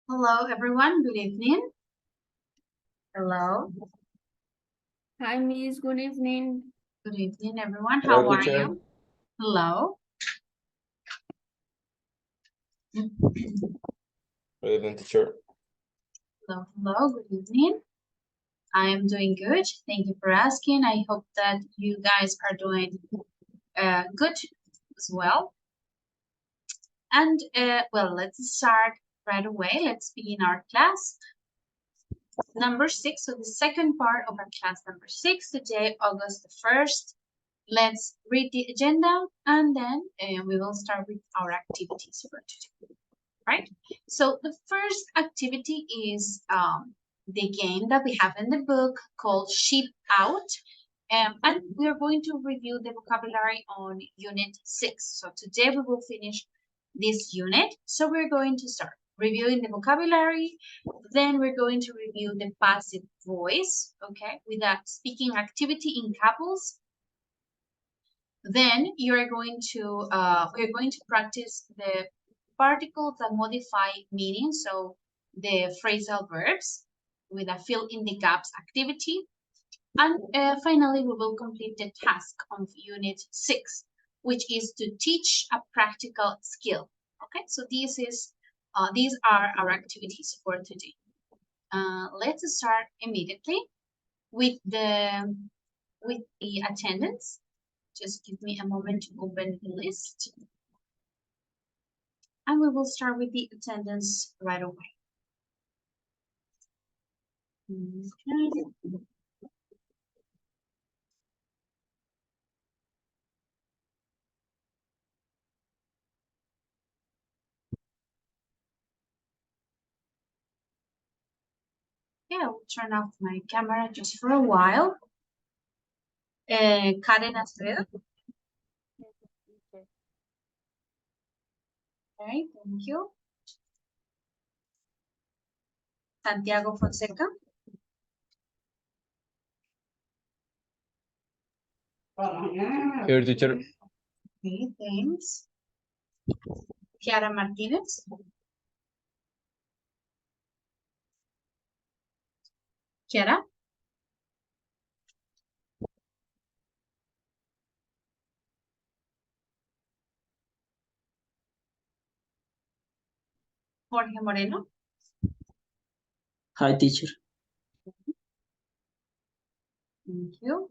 Hello, everyone. Good evening. Hello. Hi, Miss. Good evening. Good evening, everyone. Hello, How are teacher. you? Hello. Good evening, teacher. Hello, hello. Good evening. I am doing good. Thank you for asking. I hope that you guys are doing good as well. And well, let's start right away. Let's begin our class. Number 6, so the second part of our class number 6, today, August the 1st. Let's read the agenda and then we will start with our activities for today, right? So the first activity is the game that we have in the book called Ship Out. And we are going to review the vocabulary on Unit 6. So today we will finish this unit. So we're going to start reviewing the vocabulary. Then we're going to review the passive voice, okay, with a speaking activity in couples. Then we're going to practice the particles that modify meaning, so the phrasal verbs with a fill in the gaps activity. And finally, we will complete the task of Unit 6, which is to teach a practical skill. Okay, so these are our activities for today. Let's start immediately with the attendance. Just give me a moment to open the list. And we will start with the attendance right away. Okay. Yeah, I will turn off my camera just for a while. Karen Acevedo. Okay, thank you. Santiago Fonseca. Here, teacher. Okay, thanks. Kiara Martinez. Kiara. Jorge Moreno. Hi, teacher. Thank you.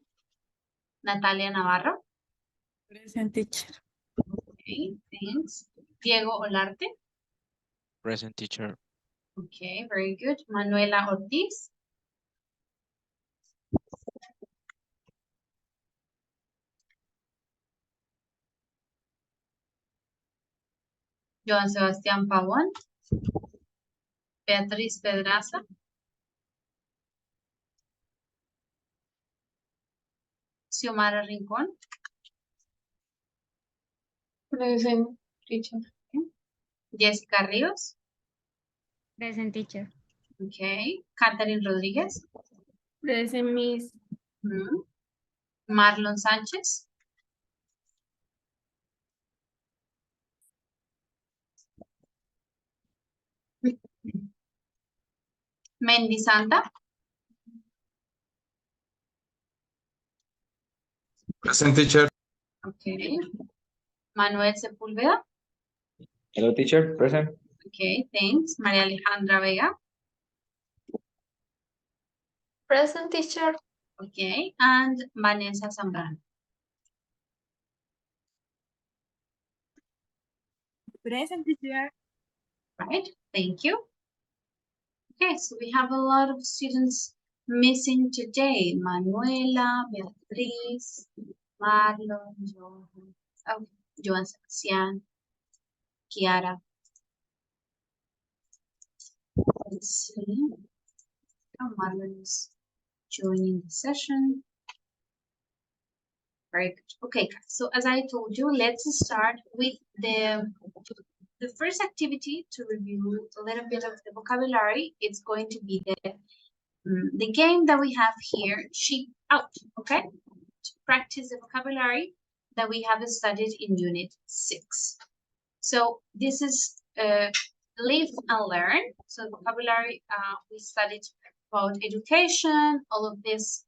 Natalia Navarro. Present, teacher. Okay, thanks. Diego Olarte. Present, teacher. Okay, very good. Manuela Ortiz. Joan Sebastián Pavón. Beatriz Pedraza. Xiomara Rincón. Present, teacher. Jessica Ríos. Present, teacher. Okay. Catherine Rodríguez. Present, Miss. Marlon Sánchez. Mendy Santa. Present, teacher. Okay. Manuel Sepúlveda. Hello, teacher. Present. Okay, thanks. María Alejandra Vega. Present, teacher. Okay, and Vanessa Zambrano. Present, teacher. Right, thank you. Okay, so we have a lot of students missing today. Manuela, Beatriz, Marlon, Johan, oh, Joan Sebastián, Kiara. Let's see. Oh, Marlon is joining the session. Very good. Okay, guys. So as I told you, let's start with the first activity to review a little bit of the vocabulary. It's going to be the game that we have here, Sheep Out, okay? To practice the vocabulary that we have studied in Unit 6. So this is live and learn. So vocabulary, we studied about education, all of these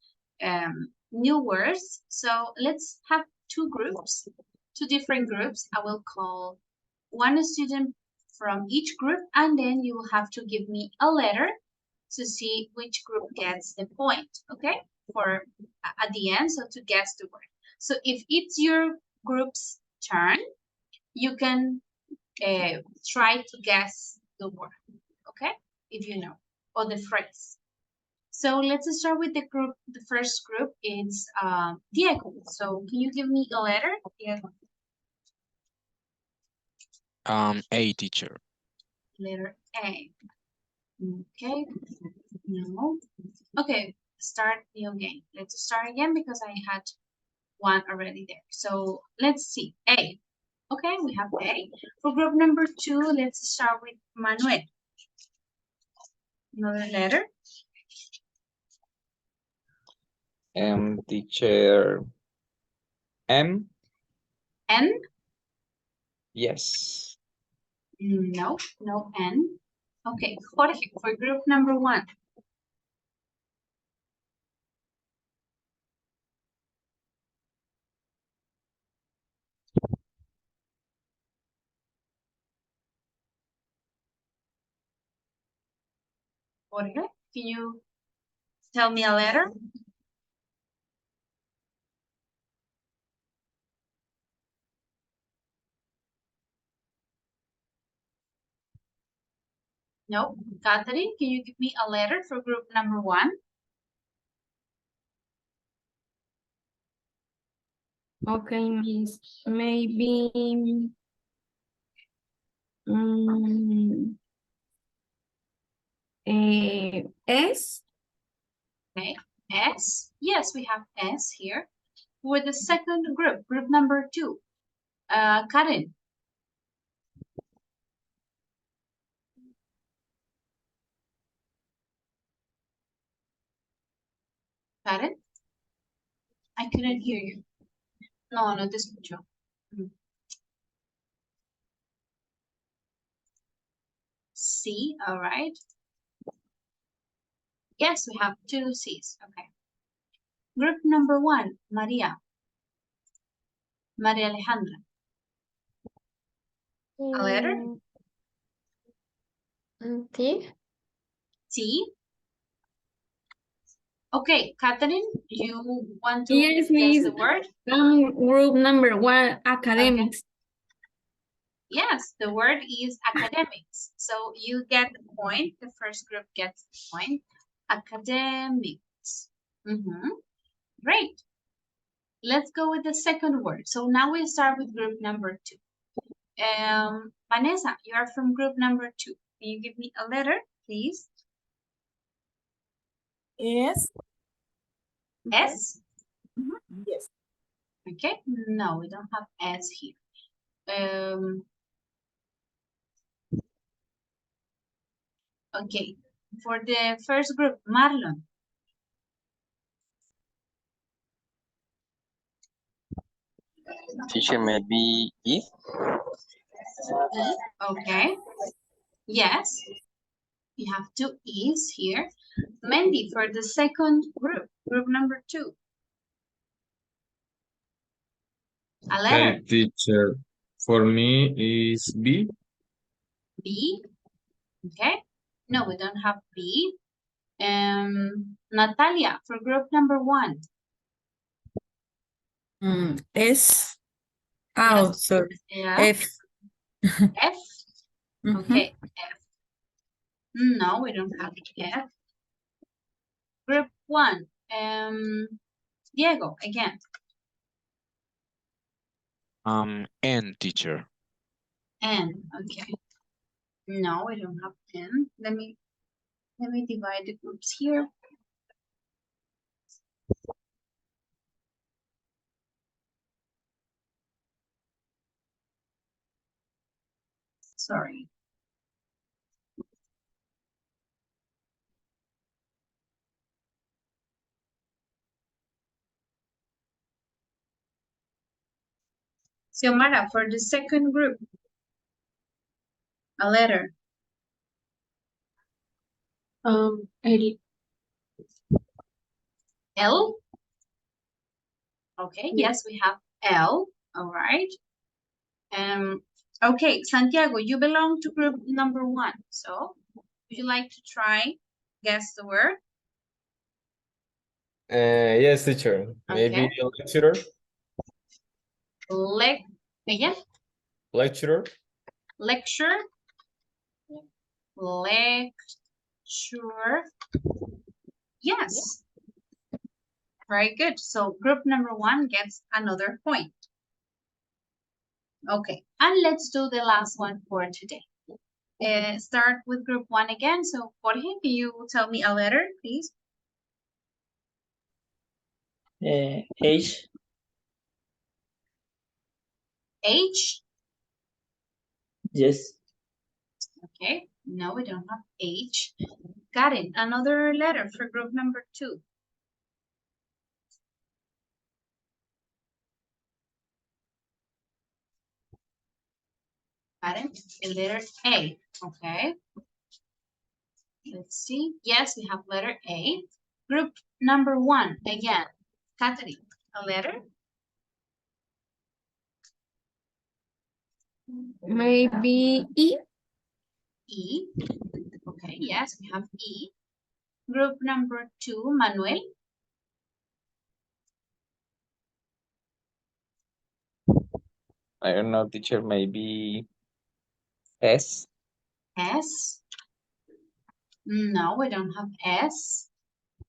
new words. So let's have two different groups. I will call one student from each group, and then you will have to give me a letter to see which group gets the point, okay? For at the end, so to guess the word. So if it's your group's turn, you can try to guess the word, okay? If you know, or the phrase. So let's start with the group. The first group is Diego. So can you give me a letter, Diego? A, teacher. Letter A. Okay. No. Okay. Start new game. Let's start again because I had one already there. So let's see. A. Okay, we have A. For group number 2, let's start with Manuel. Another letter. Teacher. M. N. Yes. No, no N. Okay, Jorge, for group number 1. Jorge, can you tell me a letter? No. Catherine, can you give me a letter for group number 1? Okay, Miss. Maybe S. Okay, S. Yes, we have S here. For the second group, group number 2, Karen. Karen? I couldn't hear you. No, no te escucho. C, all right. Yes, we have 2 C's. Okay. Group number 1, Maria. Maria Alejandra. A letter? T. T. Okay, Catherine, you want to Yes, guess Miss. the word? Group number 1, academics. Yes, the word is academics. So you get the point. The first group gets the point. Academics. Great. Let's go with the second word. So now we start with group number 2. Vanessa, you are from group number 2. Can you give me a letter, please? S. S? Yes. Okay. No, we don't have S here. Okay. For the first group, Marlon. Teacher, maybe E. E. Okay. Yes. We have 2 E's here. Mandy, for the second group, group number 2. A letter. Hey, teacher. For me is B. B. Okay. No, we don't have B. Natalia, for group number 1. S. Yes. Oh, sorry. Yeah. F. F. Okay. F. No, we don't have F. Group 1. Diego, again. N, teacher. N. Okay. No, we don't have N. Let me divide the groups here. Sorry. Xiomara, for the second group, a letter. El, L. Okay, yes, we have L. All right. Okay, Santiago, you belong to group number 1. So, would you like to try guess the word? Yes, teacher. Maybe Okay. lecturer. Again, Lecturer. lecture. Lecture. Yes. Very good. So group number 1 gets another point. Okay, and let's do the last one for today. Start with group 1 again. So Jorge, can you tell me a letter, please? H. H. Yes. Okay, no, we don't have H. Got it. Another letter for group number 2. Got it. A letter A. Okay. Let's see. Yes, we have letter A. Group number 1 again. Catherine, a letter? maybe E. E. Okay, yes, we have E. Group number 2, Manuel. I don't know, teacher. Maybe S. S. No, we don't have S.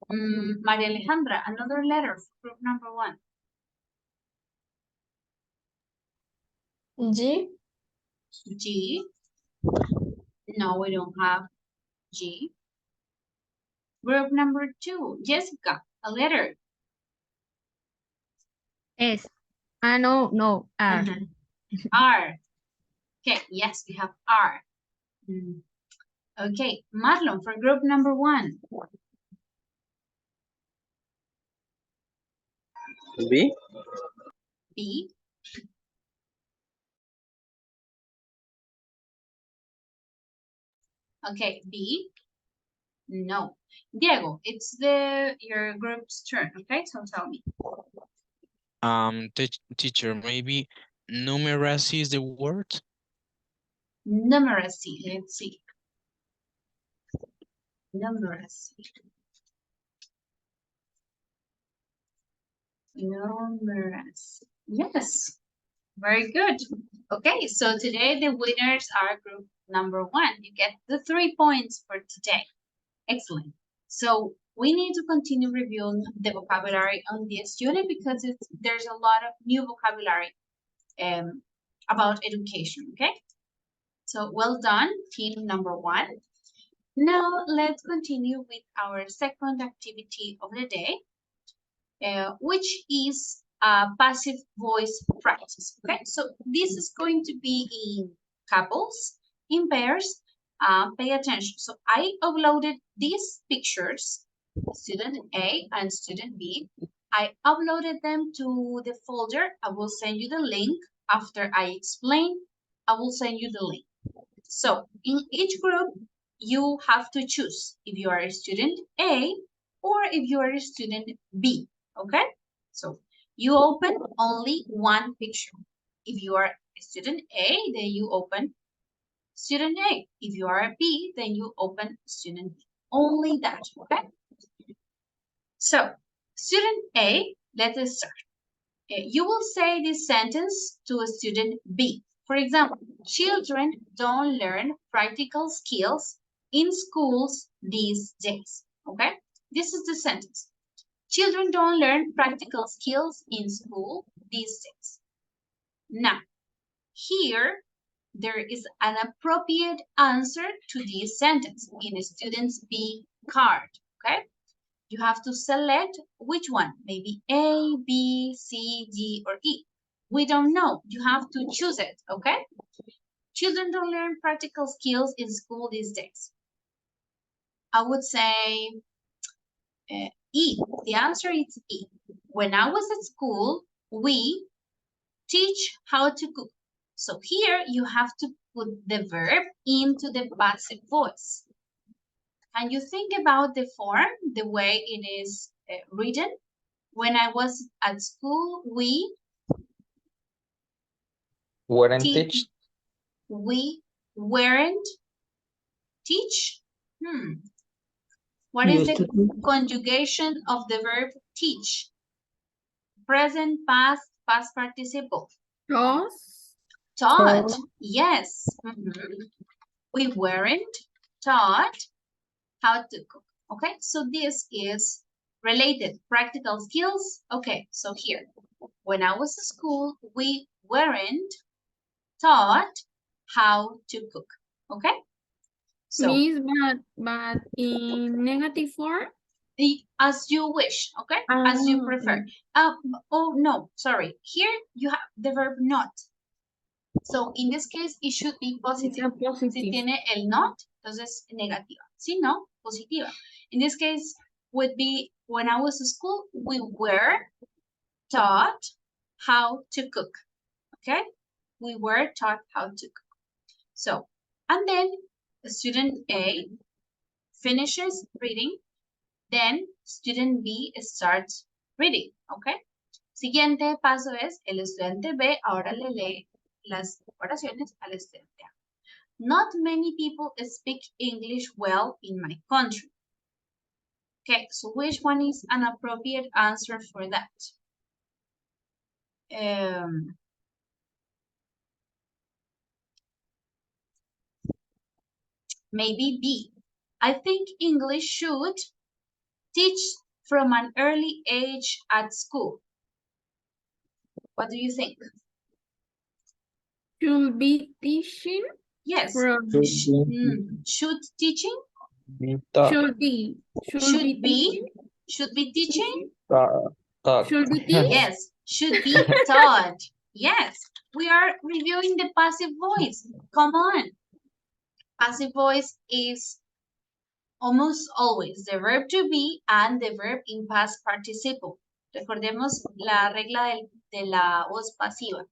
Maria Alejandra, another letter for group number 1. G. G. No, we don't have G. Group number 2, Jessica, a letter. S. Ah, no, R. R. Okay, yes, we have R. Okay, Marlon, for group number 1. B. B. Okay, B. No. Diego, it's your group's turn, okay? So tell me. Teacher, maybe numeracy is the word? Numeracy, let's see. Numeracy. Numeracy. Yes, very good. Okay, so today the winners are group number 1. You get the 3 points for today. Excellent. So we need to continue reviewing the vocabulary on this unit because there's a lot of new vocabulary about education, okay? So well done, team number 1. Now let's continue with our second activity of the day, which is passive voice practice, okay? So this is going to be in couples, in pairs. Pay attention. So I uploaded these pictures, student A and student B. I uploaded them to the folder. I will send you the link after I explain. I will send you the link. So in each group, you have to choose if you are a student A or if you are a student B, okay? So you open only one picture. If you are a student A, then you open student A. If you are a B, then you open student B. Only that, okay? So student A, let us start. You will say this sentence to a student B. For example, children don't learn practical skills in schools these days. Okay? This is the sentence. Children don't learn practical skills in school these days. Now, here, there is an appropriate answer to this sentence in a student's B card. Okay? You have to select which one, maybe A, B, C, D, or E. We don't know. You have to choose it, okay? Children don't learn practical skills in school these days. I would say E. The answer is E. When I was at school, we teach how to cook. So here you have to put the verb into the passive voice. and you think about the form, the way it is written. When I was at school, we Weren't teach. teach. We weren't teach. What is Used the to. conjugation of the verb teach? Present, past, past participle. Dos. Taught. Taught. Yes. We weren't taught how to cook. Okay, so this is related. Practical skills. Okay, so here, when I was at school, we weren't taught how to cook. Okay, so Miss, but in negative form? as you wish. Okay, as you prefer. Oh no, sorry. Here you have the verb not. So in this case, it should be positive. Si Positive. tiene el not, entonces negativa. Si no, positiva. In this case, would be when I was in school, we were taught how to cook. Okay? We were taught how to cook. So, and then student A finishes reading, then student B starts reading. Okay? Siguiente paso es el estudiante B ahora le lee las oraciones al estudiante A. Not many people speak English well in my country. Okay, so which one is an appropriate answer for that? Maybe B. I think English should teach from an early age at school. What do you think? Should be teaching Yes. from Should teaching? Taught. should be Should be teaching. should be teaching? Taught. Should be teach. Yes, should be taught. Yes, we are reviewing the passive voice. Come on. Passive voice is almost always the verb to be and the verb in past participle. Recordemos la regla de la voz pasiva.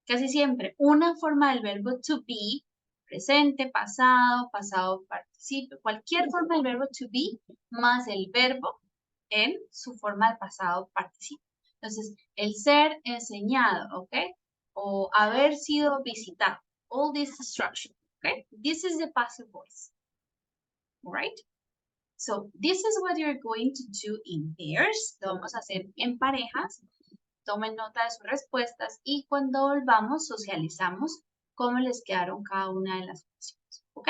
Casi siempre una forma del verbo to be, presente, pasado, pasado participio, cualquier forma del verbo to be más el verbo en su forma del pasado participio. Entonces, el ser enseñado, ¿ok? O haber sido visitado. All this structure, ¿ok? This is the passive voice, all right? So, this is what you're going to do in pairs. Lo vamos a hacer en parejas. Tomen nota de sus respuestas y cuando volvamos socializamos cómo les quedaron cada una de las opciones, ¿ok?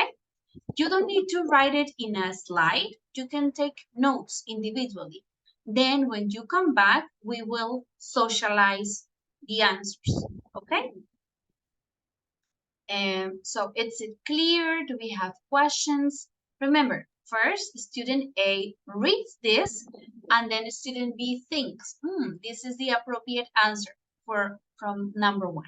You don't need to write it in a slide. You can take notes individually. Then when you come back, we will socialize the answers, okay? So is it clear? Do we have questions? Remember, first, student A reads this, and then student B thinks, this is the appropriate answer from number 1.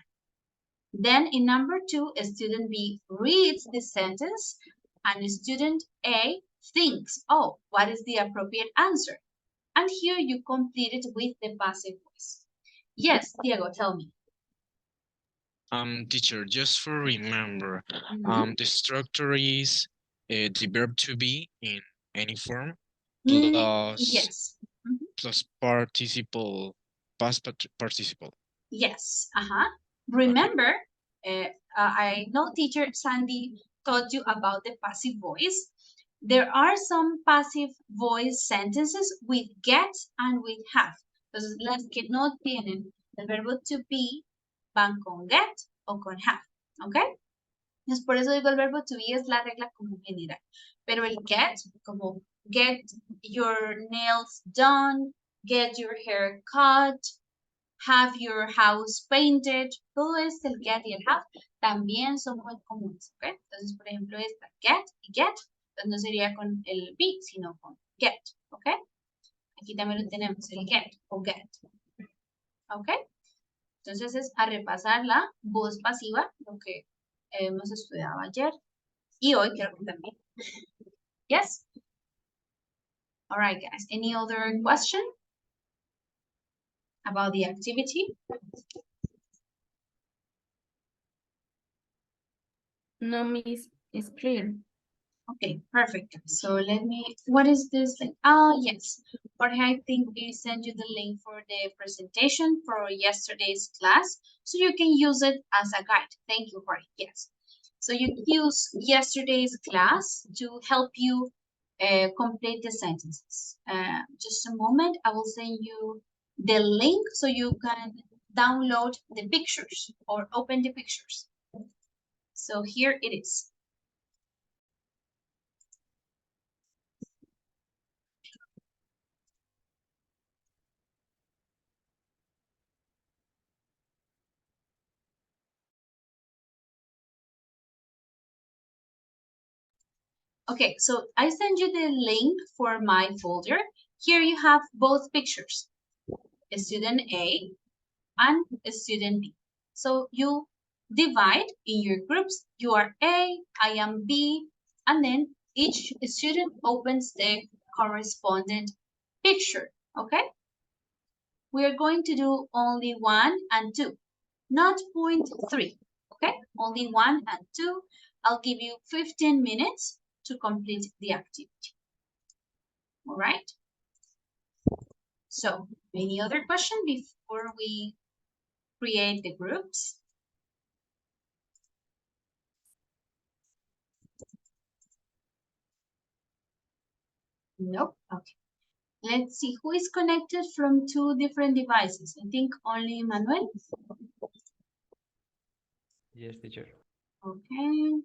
Then in number 2, student B reads the sentence, and student A thinks, oh, what is the appropriate answer? And here you complete it with the passive voice. Yes, Diego, tell me. Teacher, just for remember, Mhm. the structure is the verb to be in any form Yes. Mhm. plus participle, past participle. Yes. Remember, I know teacher Sandy taught you about the passive voice. There are some passive voice sentences with get and with have. Entonces, las que no tienen el verbo to be van con get o con have. ¿Ok? Entonces, por eso digo el verbo to be es la regla como general. Pero el get, como get your nails done, get your hair cut, have your house painted, todo esto, el get y el have, también son muy comunes, ¿ok? Entonces, por ejemplo, esta get y get, entonces no sería con el be, sino con get, ¿ok? Aquí también lo tenemos, el get o get, ¿ok? Entonces es a repasar la voz pasiva, lo que hemos estudiado ayer y hoy creo que también. Yes? All right, guys. Any other question about the activity? No, Miss, it's clear. Okay, perfect. So let me, what is this link? Oh, yes. But I think we sent you the link for the presentation for yesterday's class, so you can use it as a guide. Thank you, Jorge. Yes. So you can use yesterday's class to help you complete the sentences. Just a moment, I will send you the link so you can download the pictures or open the pictures. So here it is. Okay, so I send you the link for my folder. Here you have both pictures, student A and student B. So you divide in your groups. You are A, I am B, and then each student opens the correspondent picture, okay? We are going to do only 1 and 2, not point 3, okay? Only 1 and 2. I'll give you 15 minutes to complete the activity. All right. So any other question before we create the groups? Nope. Okay. Let's see who is connected from 2 different devices. I think only Manuel. Yes, teacher. Okay.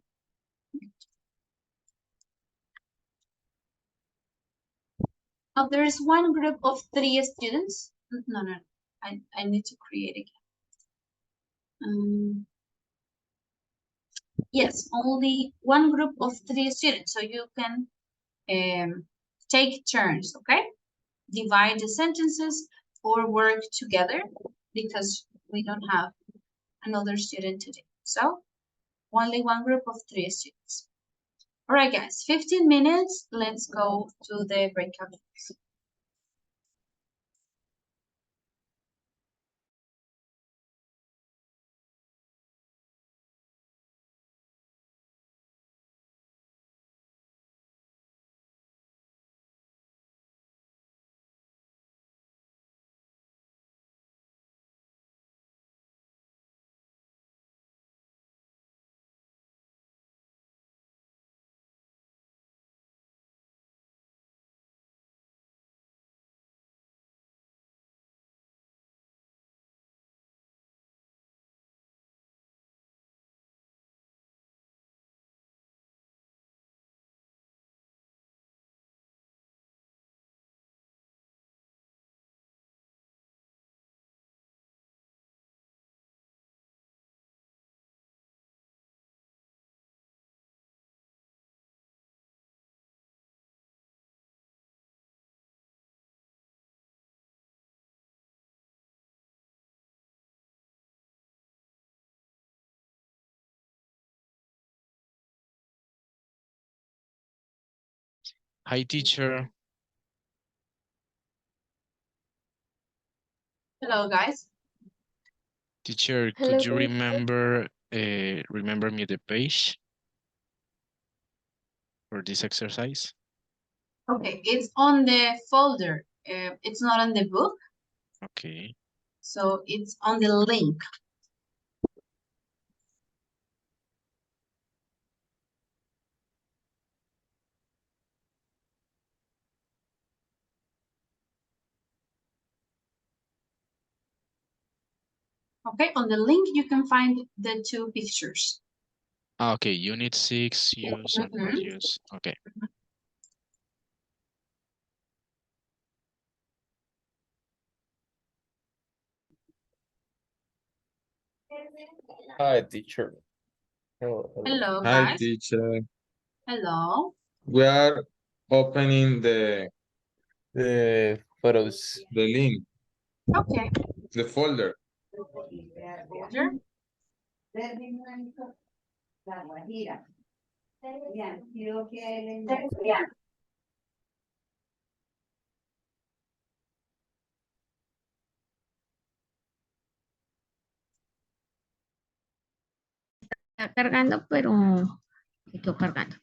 Oh, there is one group of 3 students. No. I need to create again. Yes, only one group of 3 students. So you can take turns, okay? Divide the sentences or work together because we don't have another student today. So only one group of 3 students. All right, guys, 15 minutes. Let's go to the breakout rooms. Hi, teacher. Hello, guys. Teacher, Hello, could you teacher. remember me the page for this exercise? Okay, it's on the folder. It's not on the book, Okay. so it's on the link. Okay, on the link you can find the 2 pictures. Okay, unit 6, use and Mhm. reuse. Okay. Hi, teacher. Hello. Hello, Hi, guys. teacher. Hello. We are opening The photos. the link, Okay. the folder. Folder. Está cargando, pero se quedó cargando.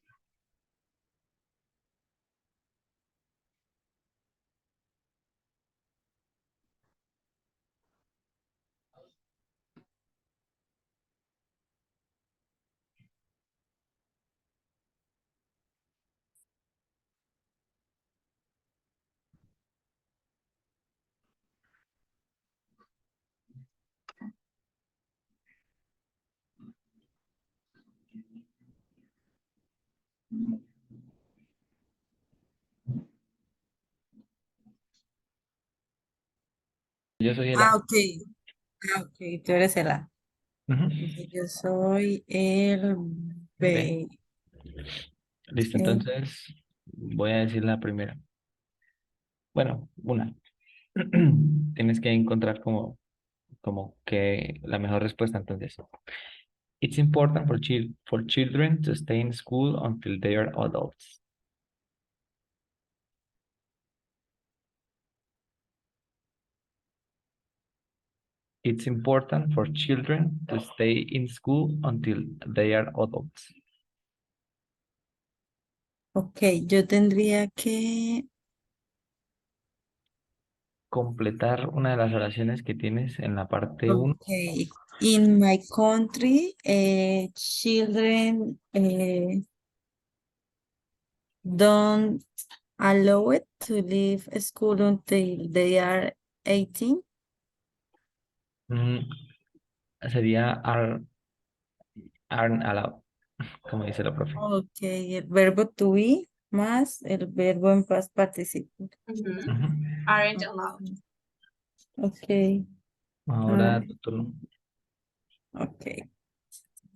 Yo soy el Ah, A. ok. Ah, ok, tú eres el A. Ujú. Yo soy el B. Listo, Ok. entonces voy a decir la primera. Bueno, una. Tienes que encontrar como que la mejor respuesta entonces. It's important for children to stay in school until they are adults. It's important for children to stay in school until they are adults. Ok, yo tendría que. Completar una de las oraciones que tienes en la parte 1. Ok. In my country, children don't allow it to leave school until they are 18. Sería aren't allowed, como dice la profe. Ok, el verbo to be más el verbo en past participle. Mhm. Ujú. Aren't allowed. Ok, Ahora tu turno. ok.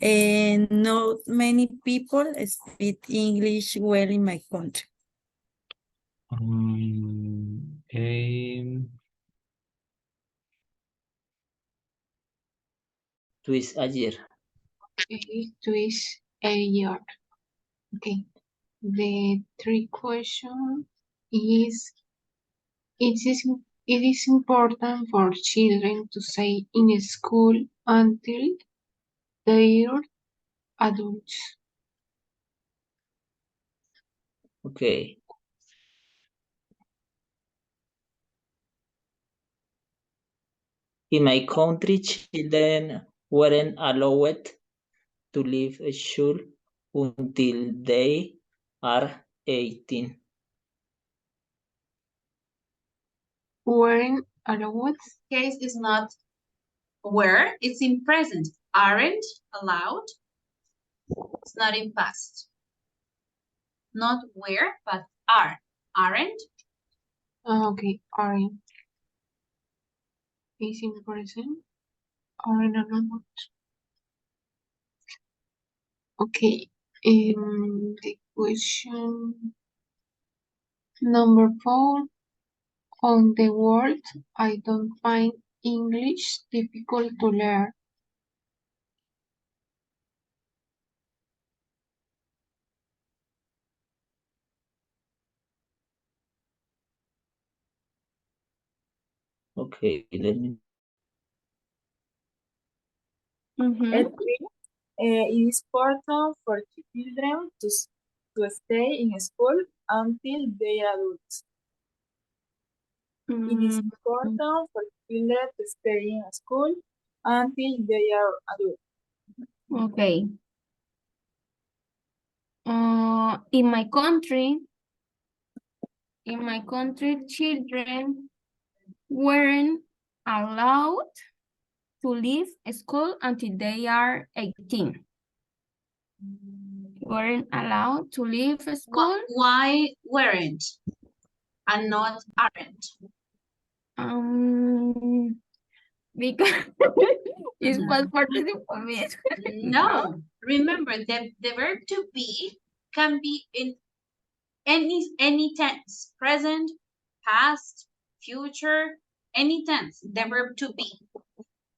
And not many people speak English well in my country. Okay. Twist ayer. Twist a year. Okay. The three question is it is important for children to stay in school until they are adults. Okay. In my country, children weren't allowed to leave school until they are 18. Wearing allowed. Case is not were, it's in present. Aren't allowed. It's not in past. Not where, but are. Aren't. Okay, aren't. Is in present. Aren't allowed. Okay. The question number 4. On the world, I don't find English difficult to learn. Okay, let me. Mhm. It is important for children to stay in school until they are adults. It is important for children to stay in school until they are adults. Okay. In my country, children weren't allowed to leave school until they are 18. Weren't allowed to leave school. Why weren't and not aren't? Because it's past participle. No, remember the verb to be can be in any tense, present, past, future, any tense. The verb to be.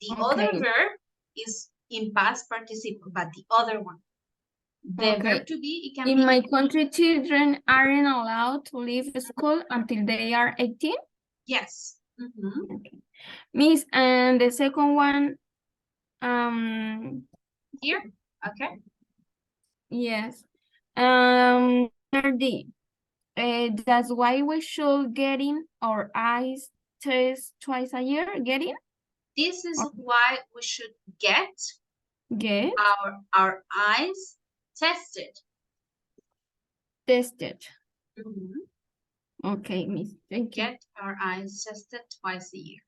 The other Okay. verb is in past participle, but the other one. The Okay. verb to be, it can In be my country, children aren't allowed to leave school until they are 18. yes. Mhm. Okay. Miss, and the second one, Here, okay. yes. D. That's why we should get in our eyes test twice a year. Get in? This is why we should get Get our eyes tested. tested. Mhm. Okay, Miss. Thank you. Get our eyes tested twice a year.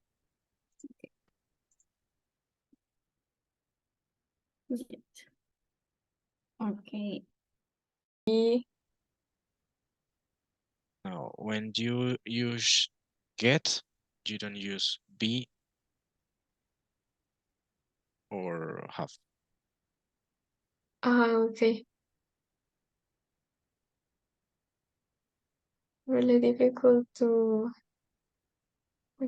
Okay. No, when you use get, you don't use be or have? Okay. Really difficult to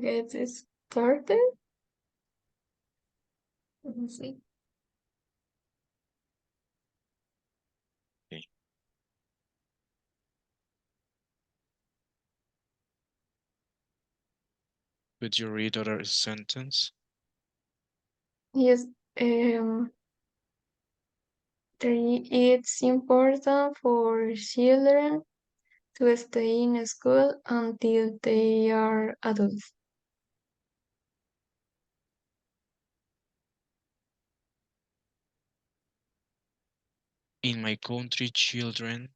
get started. Let me see. Okay. Could you read other sentence? Yes, it's important for children to stay in school until they are adults. In my country, children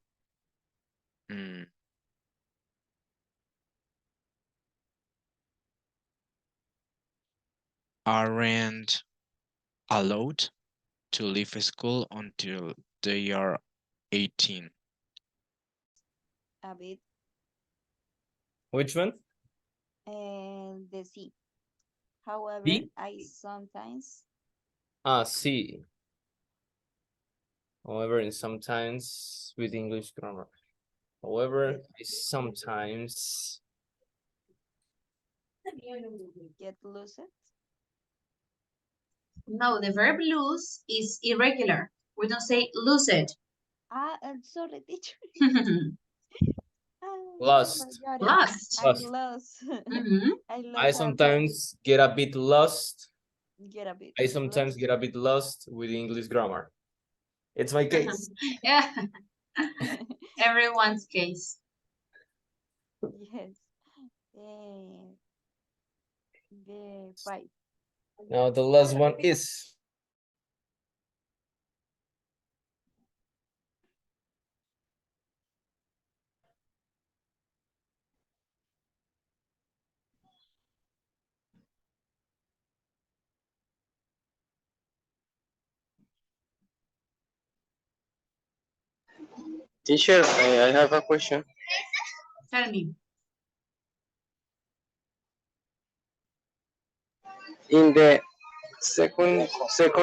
aren't allowed to leave school until they are 18. A bit, Which one? and the C. However, B? I sometimes C. However, and sometimes with English grammar. However, I sometimes get lost. No, the verb lose is irregular. We don't say lose it. I'm sorry, teacher. lost. Forgot it. Lost. I lost. Mhm. I I lost our sometimes get a bit lost. brain. Get a bit. I sometimes lost. get a bit lost with English grammar. It's my case. Yeah. Everyone's case. Yes. Eh, the five. Now the last one is Teacher, I have a question. Tell me. In the second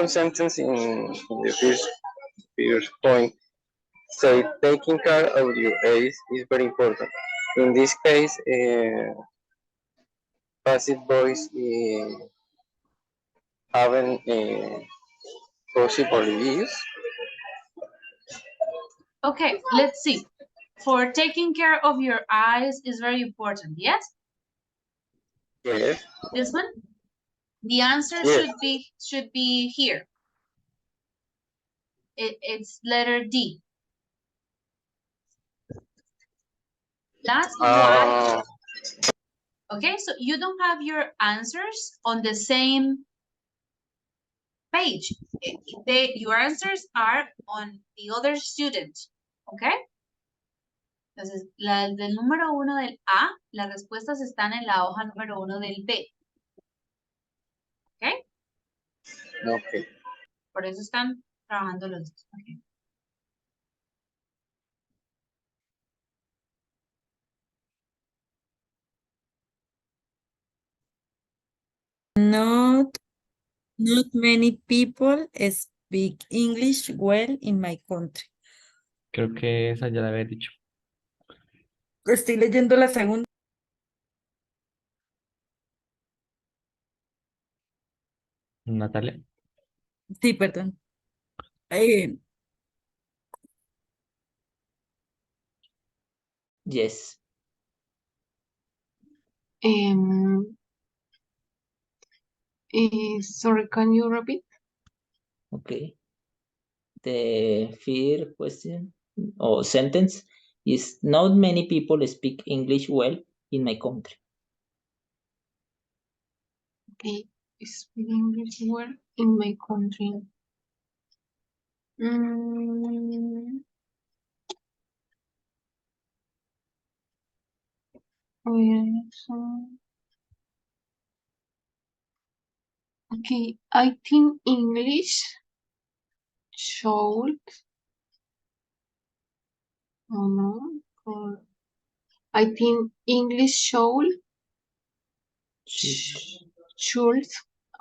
sentence in the first point, say taking care of your eyes is very important. In this case, passive voice haven't possible use. Okay, let's see. For taking care of your eyes is very important, yes? Yes. This one? The answer Yes. should be here. It's letter D. That's why. Okay, so you don't have your answers on the same page. Your answers are on the other student. Okay. Entonces, del número 1 del A, las respuestas están en la hoja número 1 del B. ¿Ok? Okay. Por eso están trabajando los dos. Okay. Not many people speak English well in my country. Creo que esa ya la había dicho. Estoy leyendo la segunda. Natalia. Sí, perdón. Yes. Sorry, can you repeat? Okay. The third question or sentence is not many people speak English well in my country. Okay, speak English well in my country. Okay, I think English should. Oh no. I think English should should,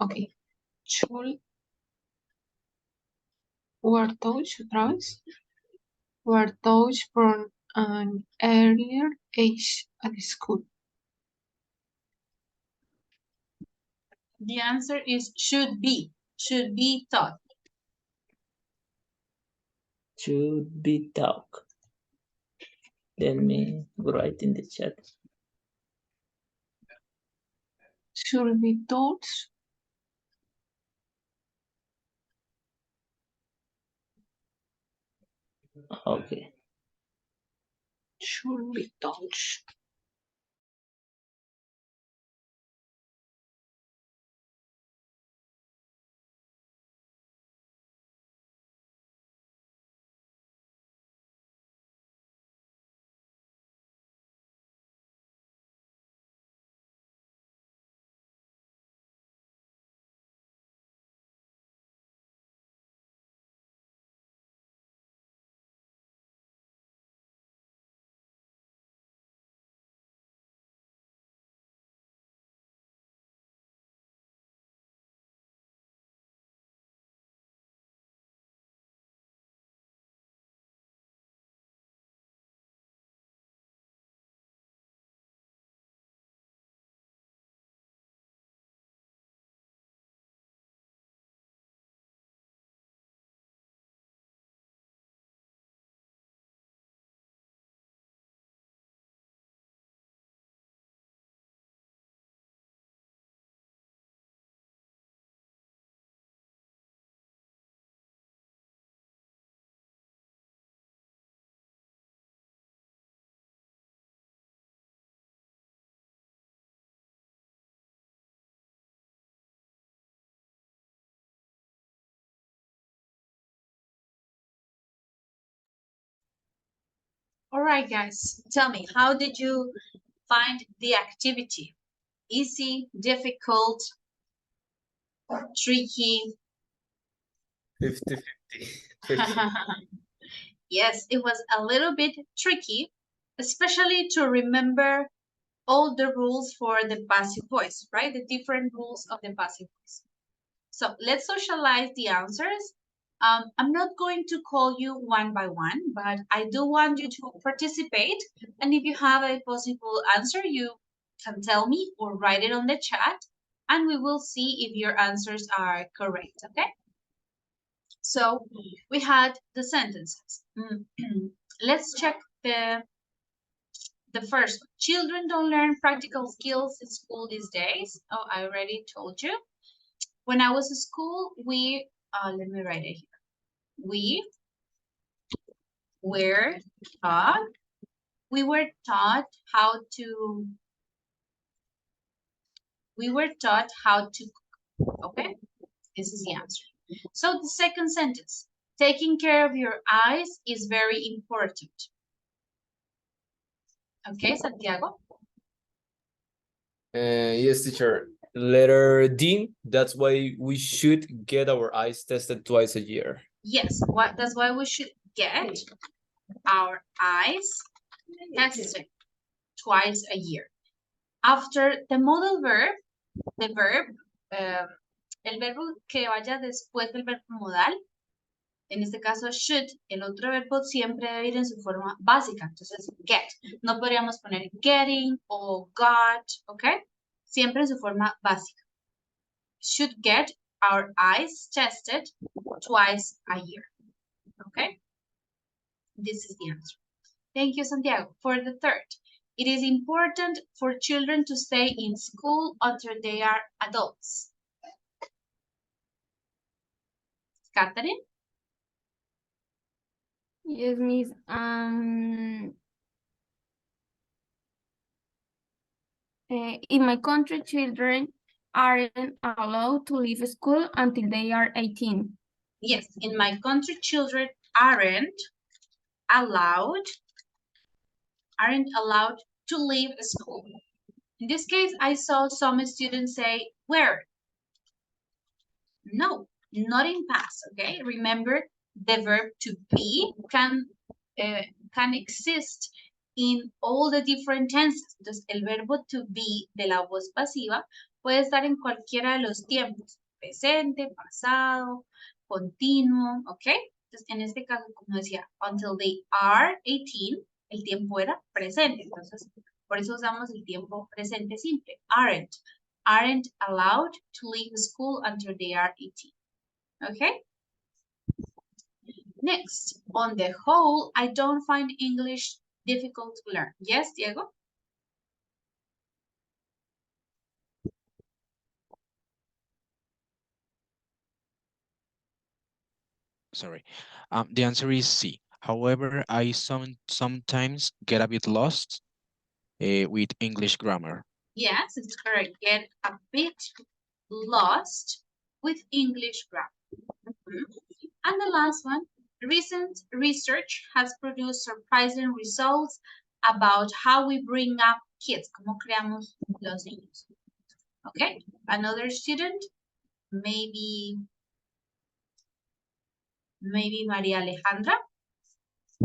okay, should were taught, otra vez, were taught from an earlier age at school. The answer is should be taught. Should be taught. Let me write in the chat. Should be taught. Okay. Should be taught. All right, guys, tell me, how did you find the activity? Easy, difficult, tricky? 50-50. Yes, it was a little bit tricky, especially to remember all the rules for the passive voice, right? The different rules of the passive voice. So let's socialize the answers. I'm not going to call you one by one, but I do want you to participate. And if you have a possible answer, you can tell me or write it on the chat, and we will see if your answers are correct, okay? So we had the sentences. Let's check the first one. Children don't learn practical skills in school these days. Oh, I already told you. When I was in school, let me write it here. We were taught, how to cook, okay? This is the answer. So the second sentence, taking care of your eyes is very important. Okay, Santiago? Yes, teacher. Letter D, that's why we should get our eyes tested twice a year. Yes, that's why we should get our eyes tested twice a year. After the modal verb, el verbo que vaya después del verbo modal, en este caso should, el otro verbo siempre debe ir en su forma básica, entonces get. No podríamos poner getting o got, ¿ok? Siempre en su forma básica. Should get our eyes tested twice a year, ¿ok? This is the answer. Thank you, Santiago. For the third, it is important for children to stay in school until they are adults. Catherine? Yes, Miss. In my country, children aren't allowed to leave school until they are 18. Yes, in my country, children aren't allowed to leave school. In this case, I saw some students say, where? No, not in past, okay? Remember, the verb to be can exist in all the different tenses. Entonces, el verbo to be de la voz pasiva Puede estar en cualquiera de los tiempos, presente, pasado, continuo, ¿ok? Entonces, en este caso, como decía, until they are 18, el tiempo era presente. Entonces, por eso usamos el tiempo presente simple. Aren't allowed to leave school until they are 18. ¿Ok? Next, on the whole, I don't find English difficult to learn. Yes, Diego? Sorry. The answer is C. However, I sometimes get a bit lost with English grammar. Yes, it's correct. Get a bit lost with English grammar. And the last one, recent research has produced surprising results about how we bring up kids, cómo creamos los niños. Okay, another student, maybe Maria Alejandra,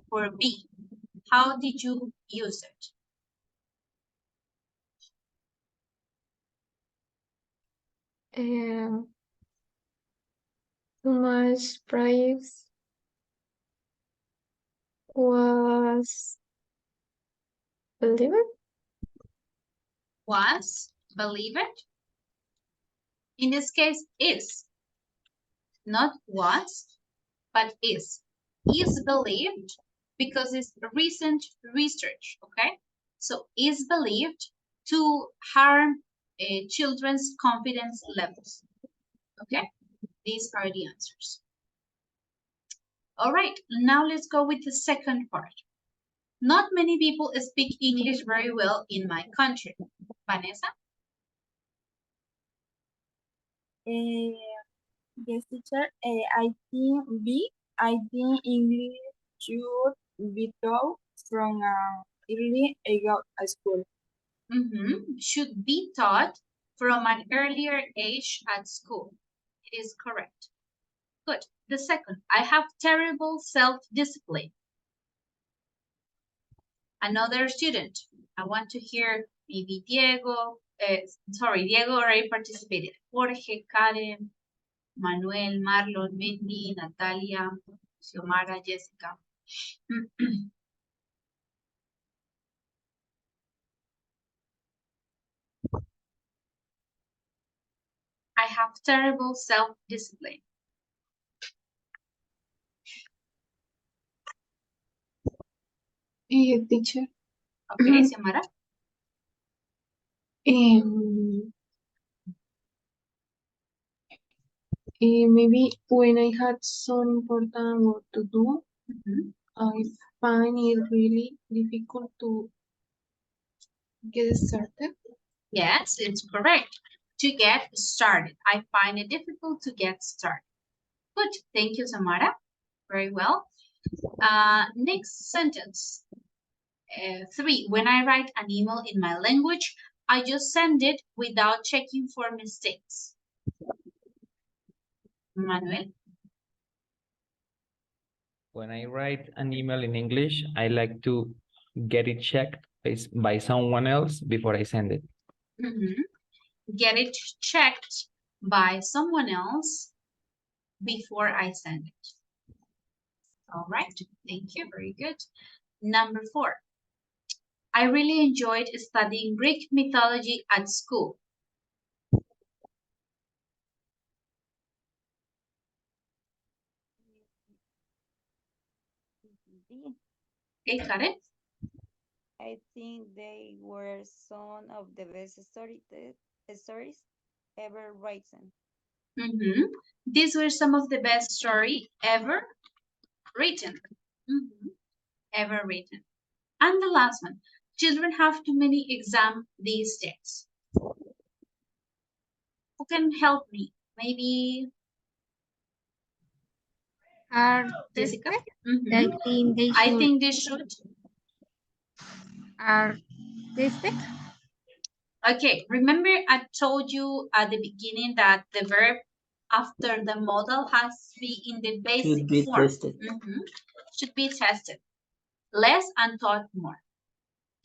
for B. How did you use it? Too much price was believe it? Was, believe it? In this case, is. Not was, but is. Is believed because it's recent research, okay? So is believed to harm children's confidence levels, okay? These are the answers. All right, now let's go with the second part. Not many people speak English very well in my country. Vanessa? Yes, teacher. I think English should be taught from early age at school. Should be taught from an earlier age at school. It is correct. Good. The second, I have terrible self-discipline. Another student, I want to hear maybe Diego, Diego already participated. Jorge, Karen, Manuel, Marlon, Mendy, Natalia, Xiomara, Jessica. I have terrible self-discipline. Teacher. Okay, Xiomara. Maybe when I had some important work to do, I find it really difficult to get started. Yes, it's correct. To get started. I find it difficult to get started. Good. Thank you, Samara. Very well. Next sentence. 3. When I write an email in my language, I just send it without checking for mistakes. Manuel? When I write an email in English, I like to get it checked by someone else before I send it. Get it checked by someone else before I send it. All right, thank you, very good. Number 4. I really enjoyed studying Greek mythology at school. Okay, Karen? I think they were some of the best stories ever written. These were some of the best stories ever written. Ever written. And the last one. Children have too many exams these days. Who can help me? Maybe Jessica? I think they should. Artistic? Okay, remember I told you at the beginning that the verb after the modal has to be in the basic Should be form. tested. Should be tested. Less and taught more.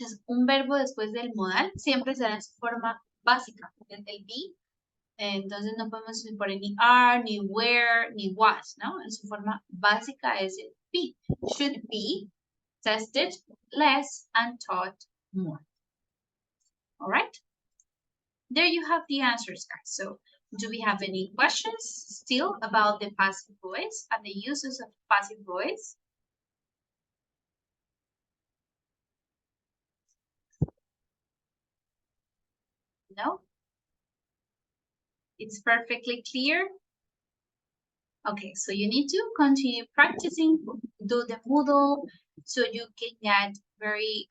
Entonces, un verbo después del modal siempre será en su forma básica, el B. Entonces no podemos poner ni are, ni were, ni was, ¿no? En su forma básica es el be. Should be tested less and taught more. All right? There you have the answers, guys. So do we have any questions still about the passive voice and the uses of passive voice? No? It's perfectly clear? Okay, so you need to continue practicing, do the Moodle, so you can get very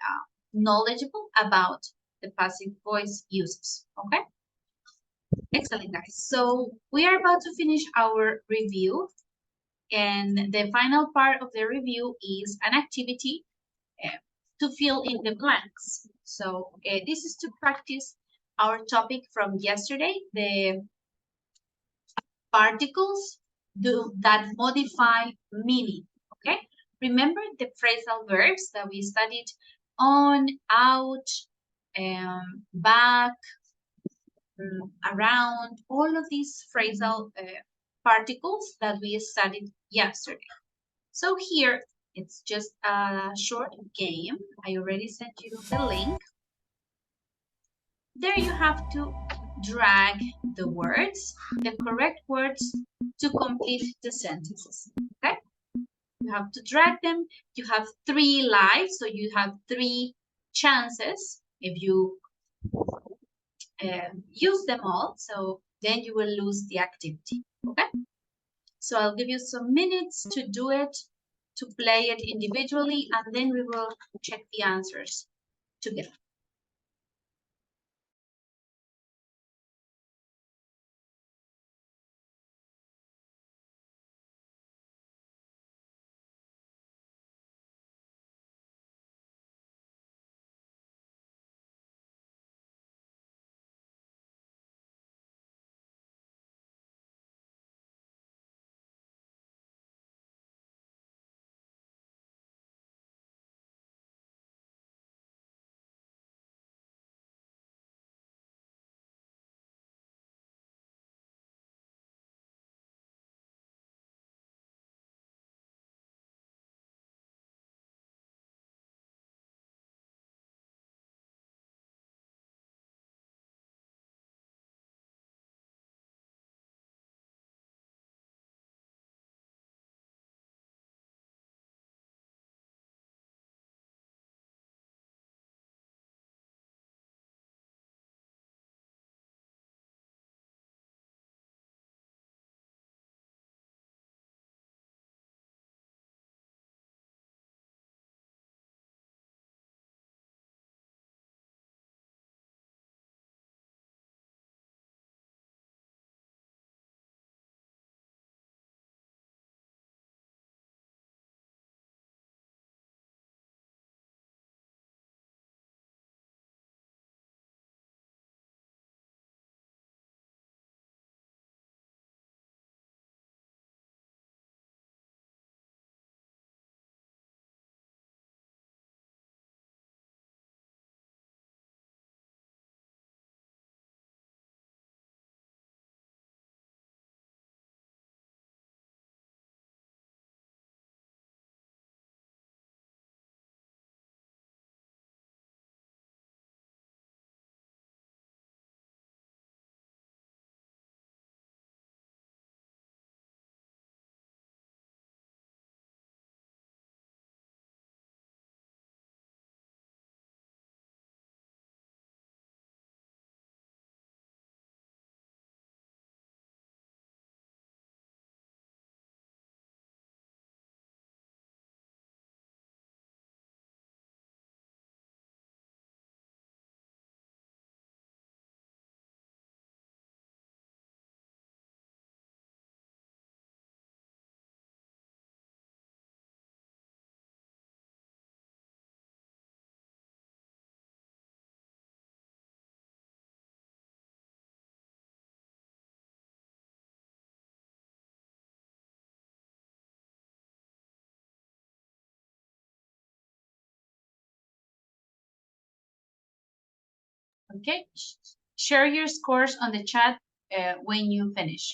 knowledgeable about the passive voice uses, okay? Excellent, guys. So we are about to finish our review, and the final part of the review is an activity to fill in the blanks. So this is to practice our topic from yesterday, the particles that modify meaning, okay? Remember the phrasal verbs that we studied on, out, back, around, all of these phrasal particles that we studied yesterday. So here, it's just a short game. I already sent you the link. There you have to drag the words, the correct words, to complete the sentences, okay? You have to drag them. You have 3 lives, so you have 3 chances if you use them all, so then you will lose the activity, okay? So I'll give you some minutes to do it, to play it individually, and then we will check the answers together. Okay, Share your scores on the chat when you finish.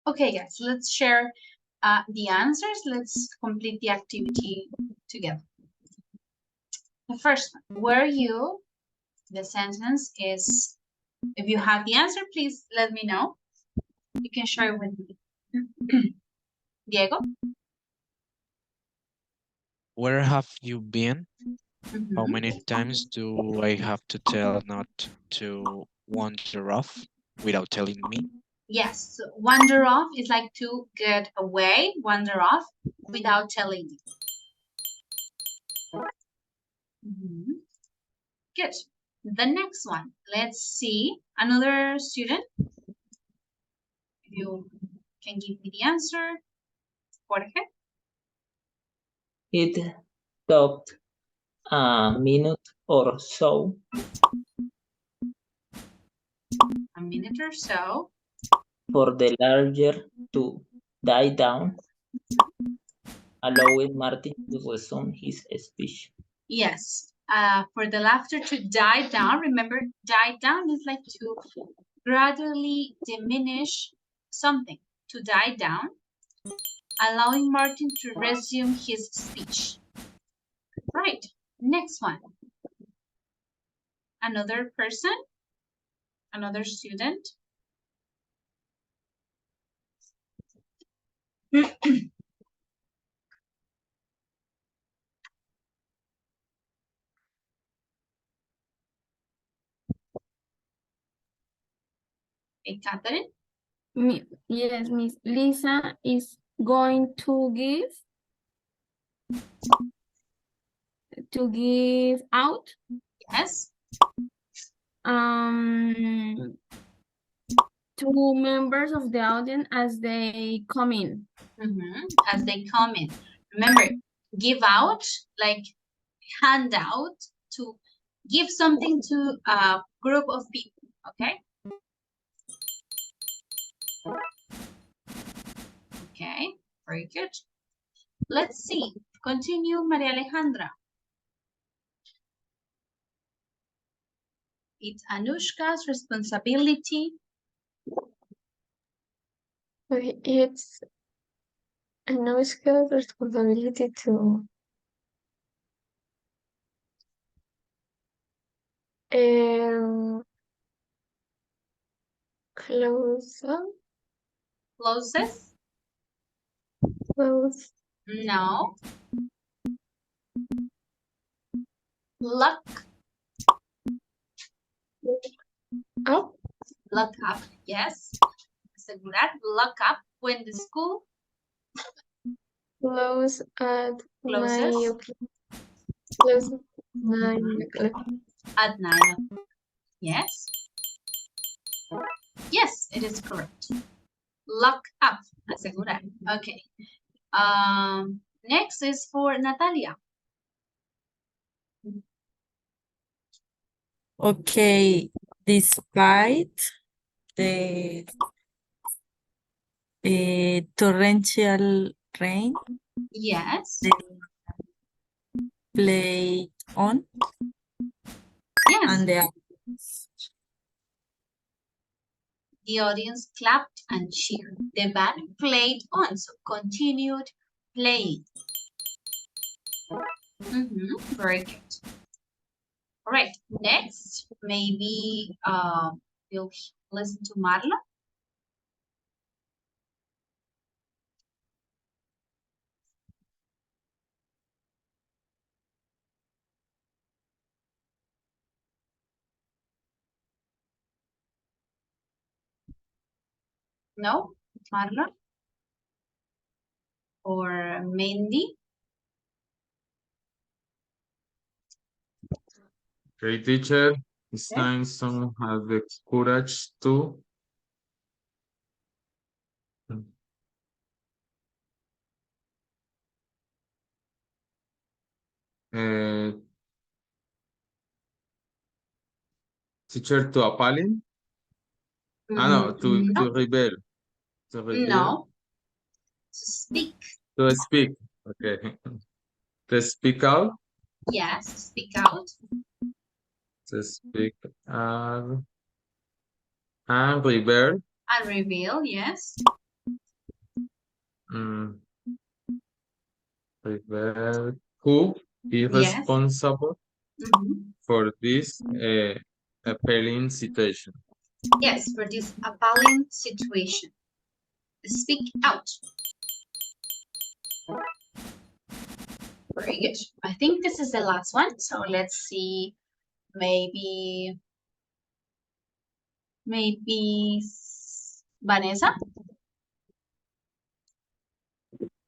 Okay, guys, let's share the answers. Let's complete the activity together. The first one, were you? The sentence is, if you have the answer, please let me know. You can share it with me. Diego? Where have you been? Mm-hmm. How many times do I have to tell not to wander off without telling me? Yes, so wander off is like to get away, wander off without telling you. Mm-hmm. Good. The next one, let's see. Another student, if you can give me the answer. Jorge? It took a minute or so. A minute or so. For the laughter to die down, allowing Martin to resume his speech. Yes, for the laughter to die down. Remember, die down is like to gradually diminish something, to die down, allowing Martin to resume his speech. Right, next one. Another person, another student. Hey, Catherine? Yes, Miss Lisa is going to give out Yes. To members of the audience as they come in. As they come in. Remember, give out, like hand out, to give something to a group of people, okay? Okay, very good. Let's see. Continue, Maria Alejandra. It's Anushka's responsibility. Okay, it's Anushka's responsibility to close Closes? close No. Lock up lock up. Yes. Asegurar. Lock up when the school close at closes 9 o'clock. Close at 9 o'clock. at 9 o'clock. Yes. Yes, it is correct. Lock up. Asegurar. Okay. Next is for Natalia. Okay, despite the torrential rain, Yes. they played on Yes. and The audience clapped and cheered. The band played on, so continued playing. Very good. All right, next, maybe you'll listen to Marla. No, Marla? Or Mandy? Okay, teacher, it's Okay. time someone has the courage to uh, teacher to appalling? No, to rebel. To rebel. No. To speak. To speak. Okay. To speak out. Yes, speak out. To speak out. And rebel. And reveal, yes. Rebel. Who is Yes. responsible for this appalling situation? Yes, for this appalling situation. Speak out. Very good. I think this is the last one. So let's see. Maybe Vanessa.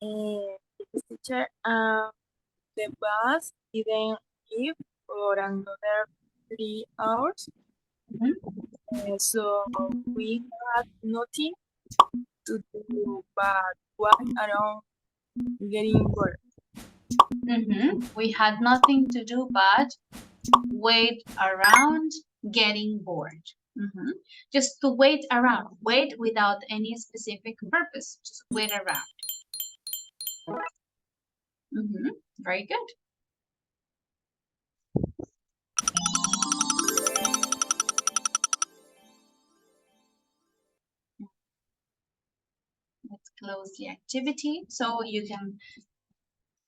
Teacher, the bus didn't leave for another 3 hours. So we had nothing to do but walk around getting bored. We had nothing to do but wait around getting bored. Just to wait around. Wait without any specific purpose. Just wait around. Very good. Let's close the activity so you can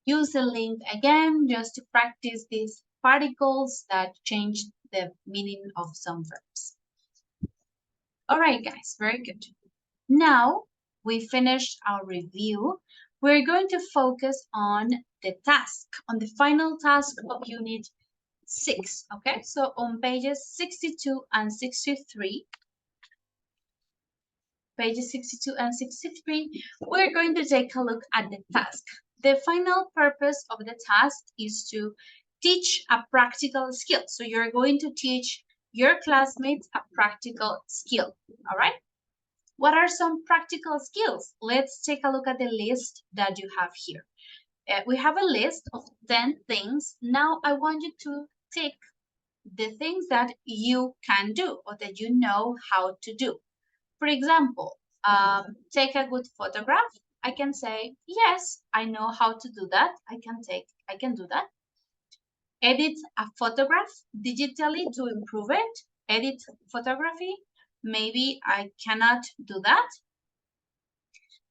use the link again just to practice these particles that change the meaning of some verbs. All right, guys, very good. Now we finished our review. We're going to focus on the task, on the final task of Unit 6, okay? So on pages 62 and 63, pages 62 and 63, we're going to take a look at the task. The final purpose of the task is to teach a practical skill. So you're going to teach your classmates a practical skill, all right? What are some practical skills? Let's take a look at the list that you have here. We have a list of 10 things. Now I want you to tick the things that you can do or that you know how to do. For example, take a good photograph. I can say, yes, I know how to do that. I can do that. Edit a photograph digitally to improve it. edit photography, maybe I cannot do that.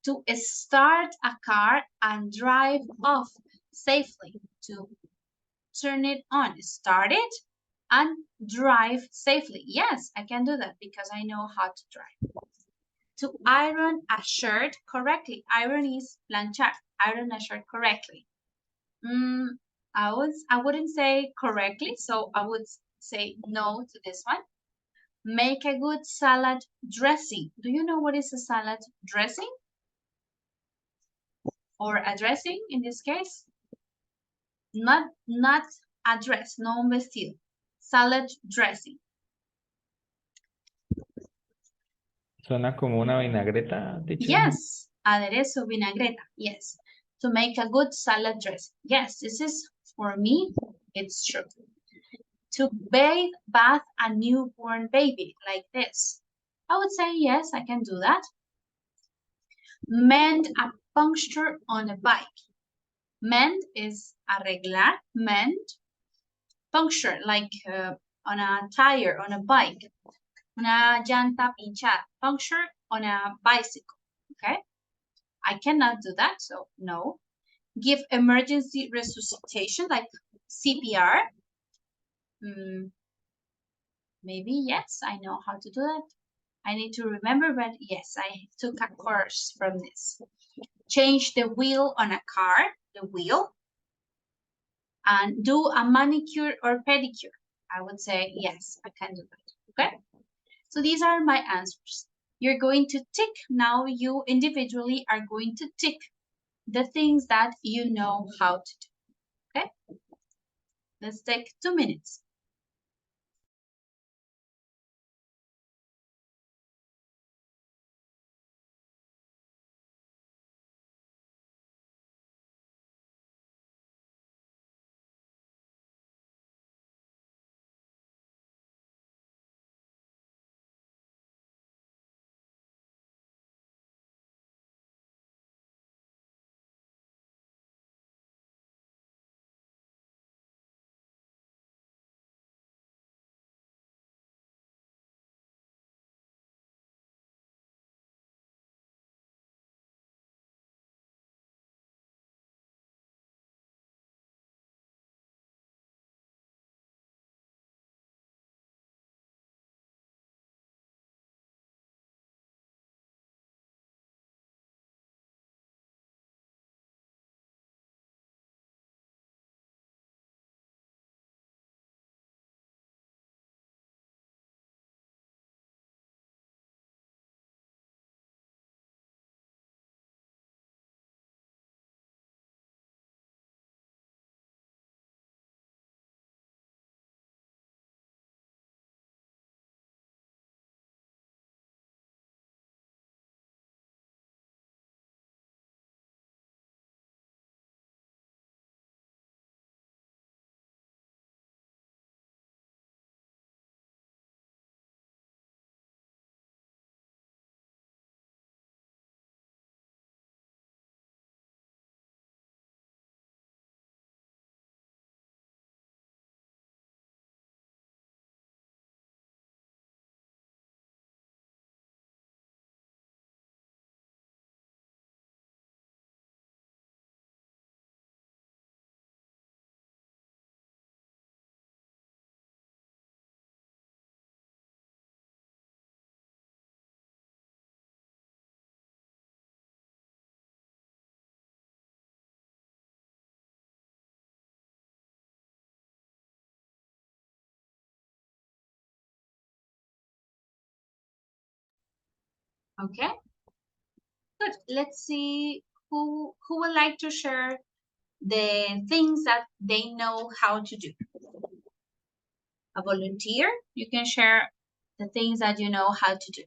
To start a car and drive off safely, to turn it on, start it and drive safely. Yes, I can do that because I know how to drive. To iron a shirt correctly. Iron is planchar. Iron a shirt correctly. I wouldn't say correctly, so I would say no to this one. Make a good salad dressing. Do you know what is a salad dressing? Or a dressing in this case? Not a dress, no un vestido. Salad dressing. Suena como una vinagreta, teacher. Yes, aderezo, vinagreta. Yes, to make a good salad dressing. Yes, this is for me. It's true. To bath a newborn baby like this. I would say yes, I can do that. Mend a puncture on a bike. Mend is arreglar, mend. Puncture, like on a tire, on a bike. Una llanta pinchada. Puncture on a bicycle, okay? I cannot do that, so no. Give emergency resuscitation, like CPR. Maybe yes, I know how to do that. I need to remember, but yes, I took a course from this. Change the wheel on a car, the wheel. And do a manicure or pedicure. I would say yes, I can do that, okay? So these are my answers. You're going to tick, now you individually are going to tick the things that you know how to do, okay? Let's take 2 minutes. Okay, good. Let's see who would like to share the things that they know how to do. A volunteer, you can share the things that you know how to do.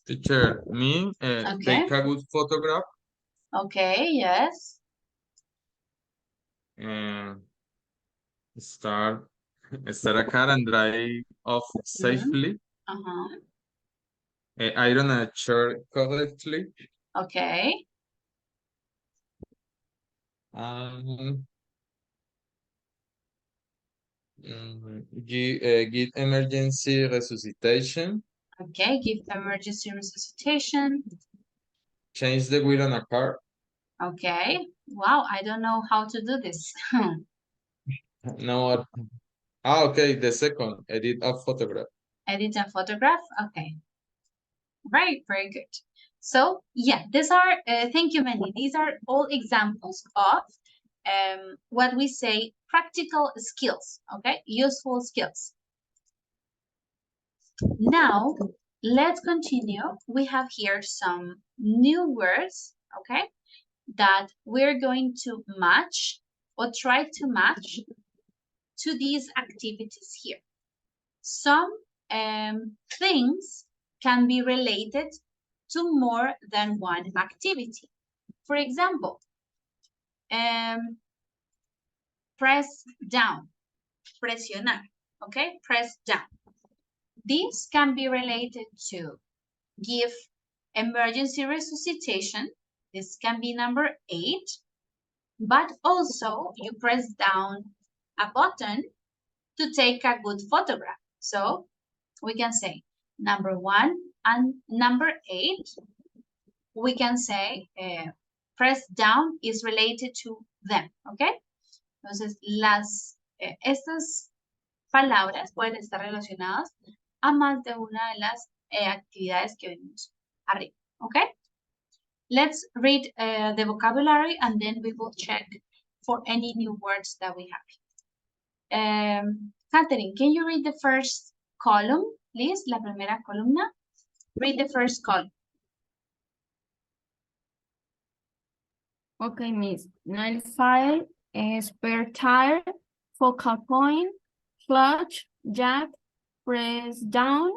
Teacher, me, take a good photograph Okay, yes. and start a car and drive off safely. Iron a shirt correctly. Okay. Um, Give emergency resuscitation. Okay, give emergency resuscitation. Change the wheel on a car. Okay. Wow, I don't know how to do this. No, what? Ah, okay. The second, edit a photograph. Edit a photograph. Okay. Right, very good. So yeah, these are, thank you, Mandy. These are all examples of what we say practical skills, okay? Useful skills. Now, let's continue. We have here some new words, okay? That we're going to match or try to match to these activities here. Some things can be related to more than one activity. For example, press down, presionar, okay? Press down. This can be related to give emergency resuscitation. This can be number 8, but also you press down a button to take a good photograph. So we can say number 1 and number 8. We can say press down is related to them, ¿ok? Entonces, estas palabras pueden estar relacionadas a más de una de las actividades que vimos arriba, ¿ok? Let's read the vocabulary and then we will check for any new words that we have. Catherine, can you read the first column, please? La primera columna. Read the first column. Okay, Miss. Nail file, spare tire, focal point, clutch, jack, press down,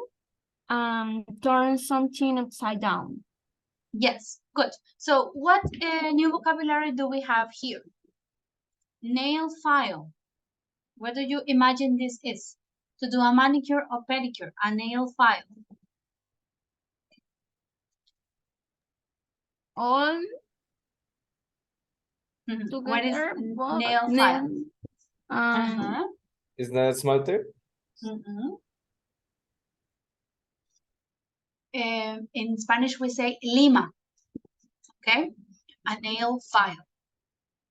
turn something upside down. Yes, good. So what new vocabulary do we have here? Nail file. What do you imagine this is? To do a manicure or pedicure, a nail file. All What is together, nail file? Is that smarter? In Spanish, we say lima, okay? A nail file.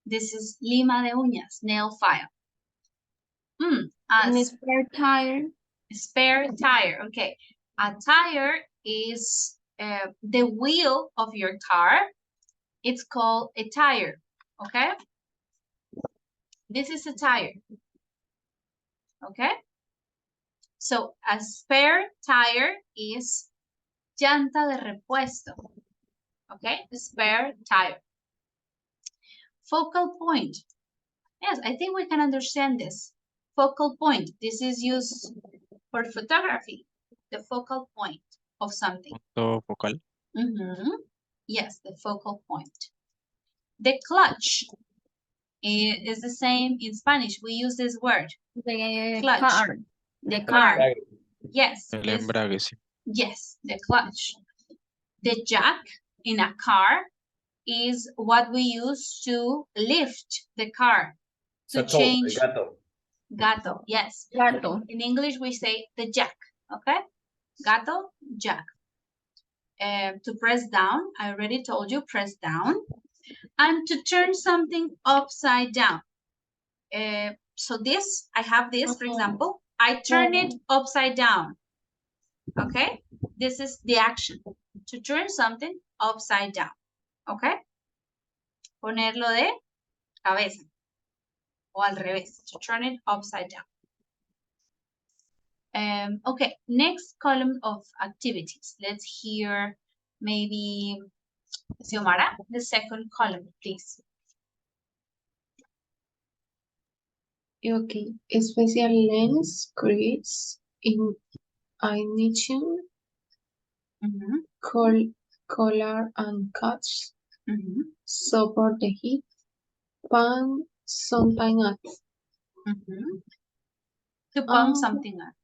This is lima de uñas, nail file. A spare tire. Spare tire, okay. A tire is the wheel of your car. It's called a tire, okay? This is a tire, okay? So a spare tire is llanta de repuesto, okay? Spare tire. Focal point. Yes, I think we can understand this. Focal point. This is used for photography. The focal point of something. Punto focal. Yes, the focal point. The clutch is the same in Spanish. We use this word. The Clutch. car. The car. Yes. El embrague, sí. Yes, the clutch. The jack in a car is what we use to lift the car. To change. Gato, yes. Gato. In English, we say the jack, okay? Gato, jack. To press down, I already told you, press down. And to turn something upside down. So this, I have this, for example. I turn it upside down, okay? This is the action. To turn something upside down, okay? Ponerlo de cabeza. O al revés, to turn it upside down. Okay, next column of activities. Let's hear maybe Xiomara, the second column, please. Okay, special lens creates in ignition, collar and cuts, support the heat, pan something up. To pump something up.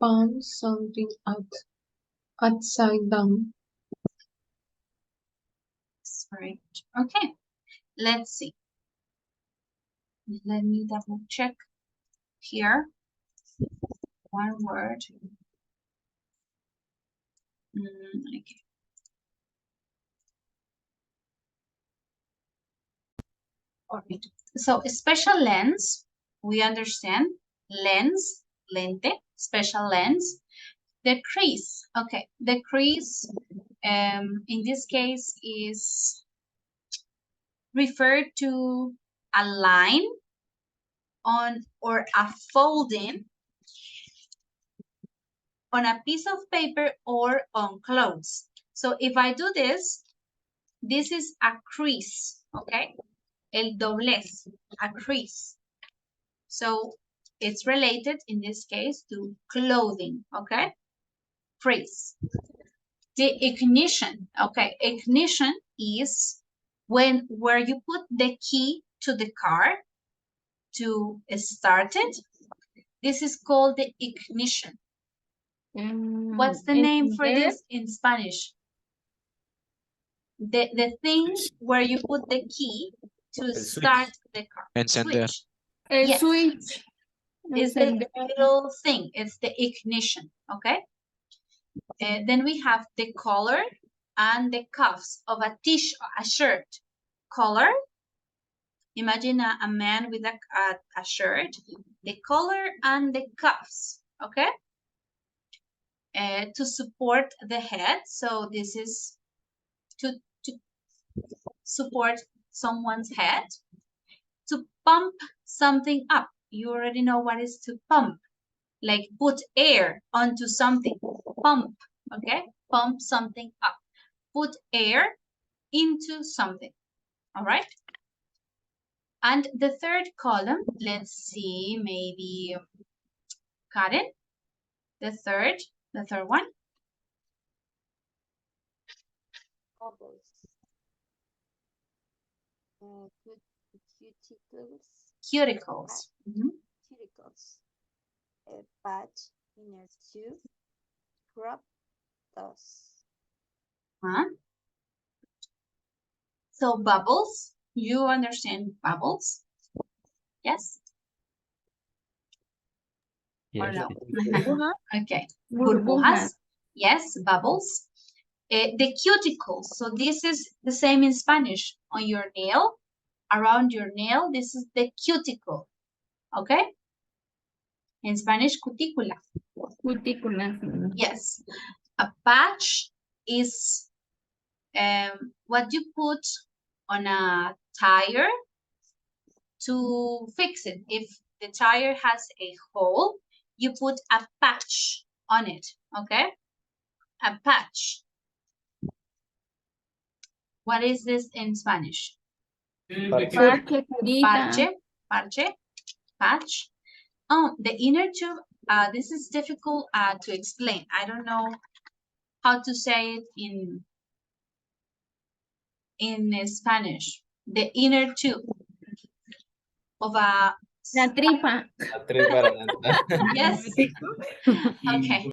Pan something out, upside down. That's right. Okay, let's see. Let me double check here. One word. Okay. All right. So special lens, we understand. Lens, lente, special lens. The crease, okay. The crease, in this case, is referred to a line on or a folding on a piece of paper or on clothes. So if I do this is a crease, okay? El doblez, a crease. So it's related in this case to clothing, okay? Crease. The ignition, okay? Ignition is where you put the key to the car to start it. This is called the ignition. What's the name for this in Spanish? The thing where you put the key to start the car. Encender. Switch. El Yes. switch. It's the little thing. It's the ignition. Okay. Then we have the collar and the cuffs of a t-shirt, a shirt. Collar. Imagine a man with a shirt. The collar and the cuffs. Okay. To support the head. So this is to support someone's head. To pump something up. You already know what is to pump. Like put air onto something. Pump, okay? Pump something up. Put air into something, all right? And the third column, let's see, maybe Karen, the third one. Bubbles. Cuticles. Cuticles. Cuticles. A patch, inner tube, crop toss. So bubbles, you understand bubbles? Yes? Or Yes. no? Okay. Burbujas. Yes, bubbles. The cuticles. So this is the same in Spanish. On your nail, around your nail, this is the cuticle. Okay? In Spanish, cutícula. Cutículas. Yes. A patch is what you put on a tire to fix it. If the tire has a hole, you put a patch on it, okay? A patch. What is this in Spanish? Parche, curita. Parche, patch. Oh, the inner tube, this is difficult to explain. I don't know how to say it in Spanish. The inner tube of a... La tripa. Yes. Okay.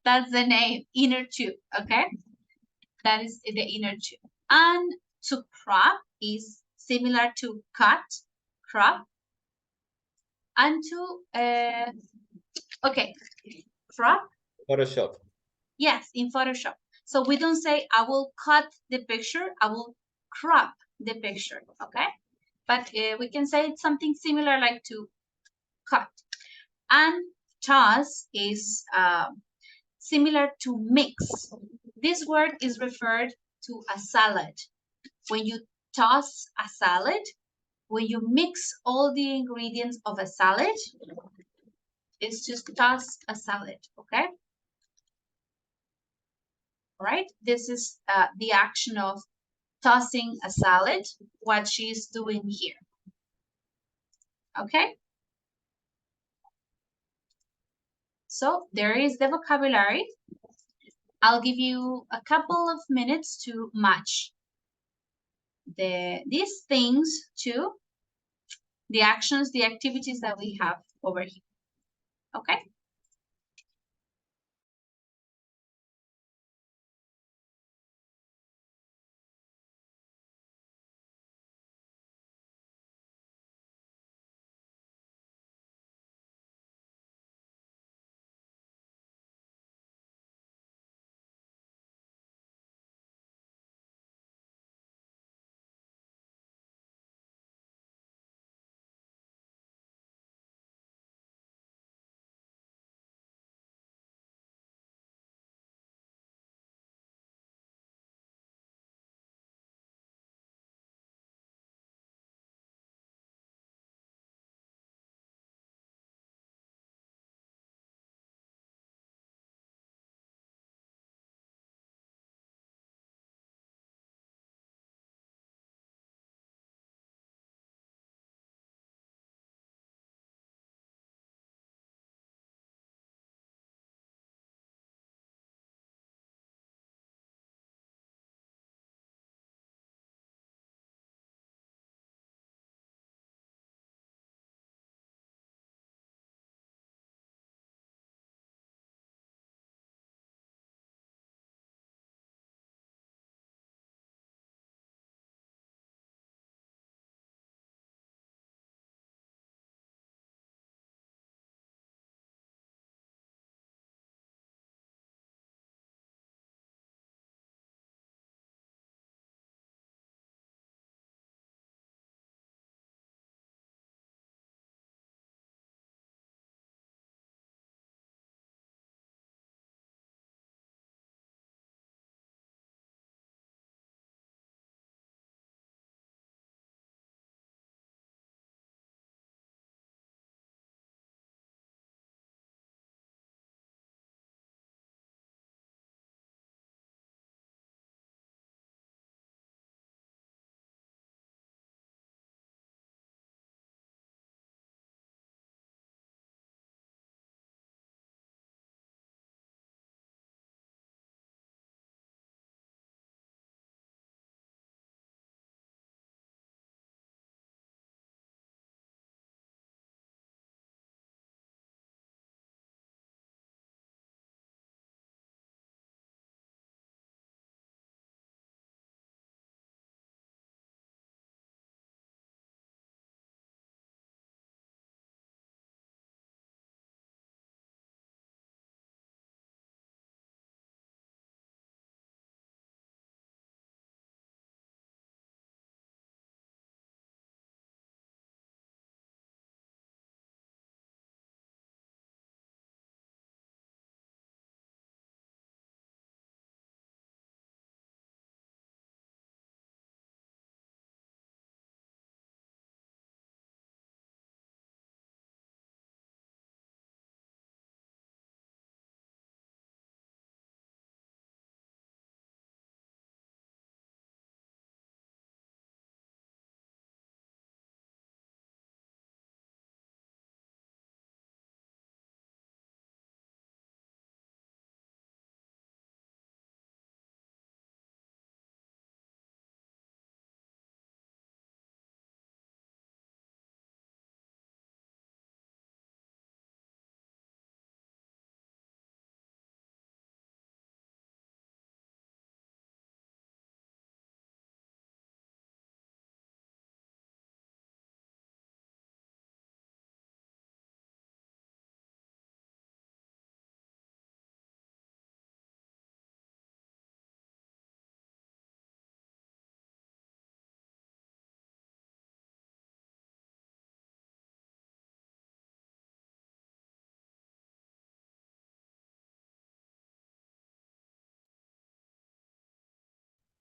That's the name, inner tube, okay? That is the inner tube. And to crop is similar to cut, crop. And to, okay, crop. Photoshop. Yes, in Photoshop. So we don't say, I will cut the picture, I will crop the picture, okay? But we can say it's something similar like to cut. And toss is similar to mix. This word is referred to a salad. When you toss a salad, when you mix all the ingredients of a salad, it's just toss a salad, okay? All right, this is the action of tossing a salad, what she's doing here. Okay? So there is the vocabulary. I'll give you a couple of minutes to match these things to the actions, the activities that we have over here. Okay?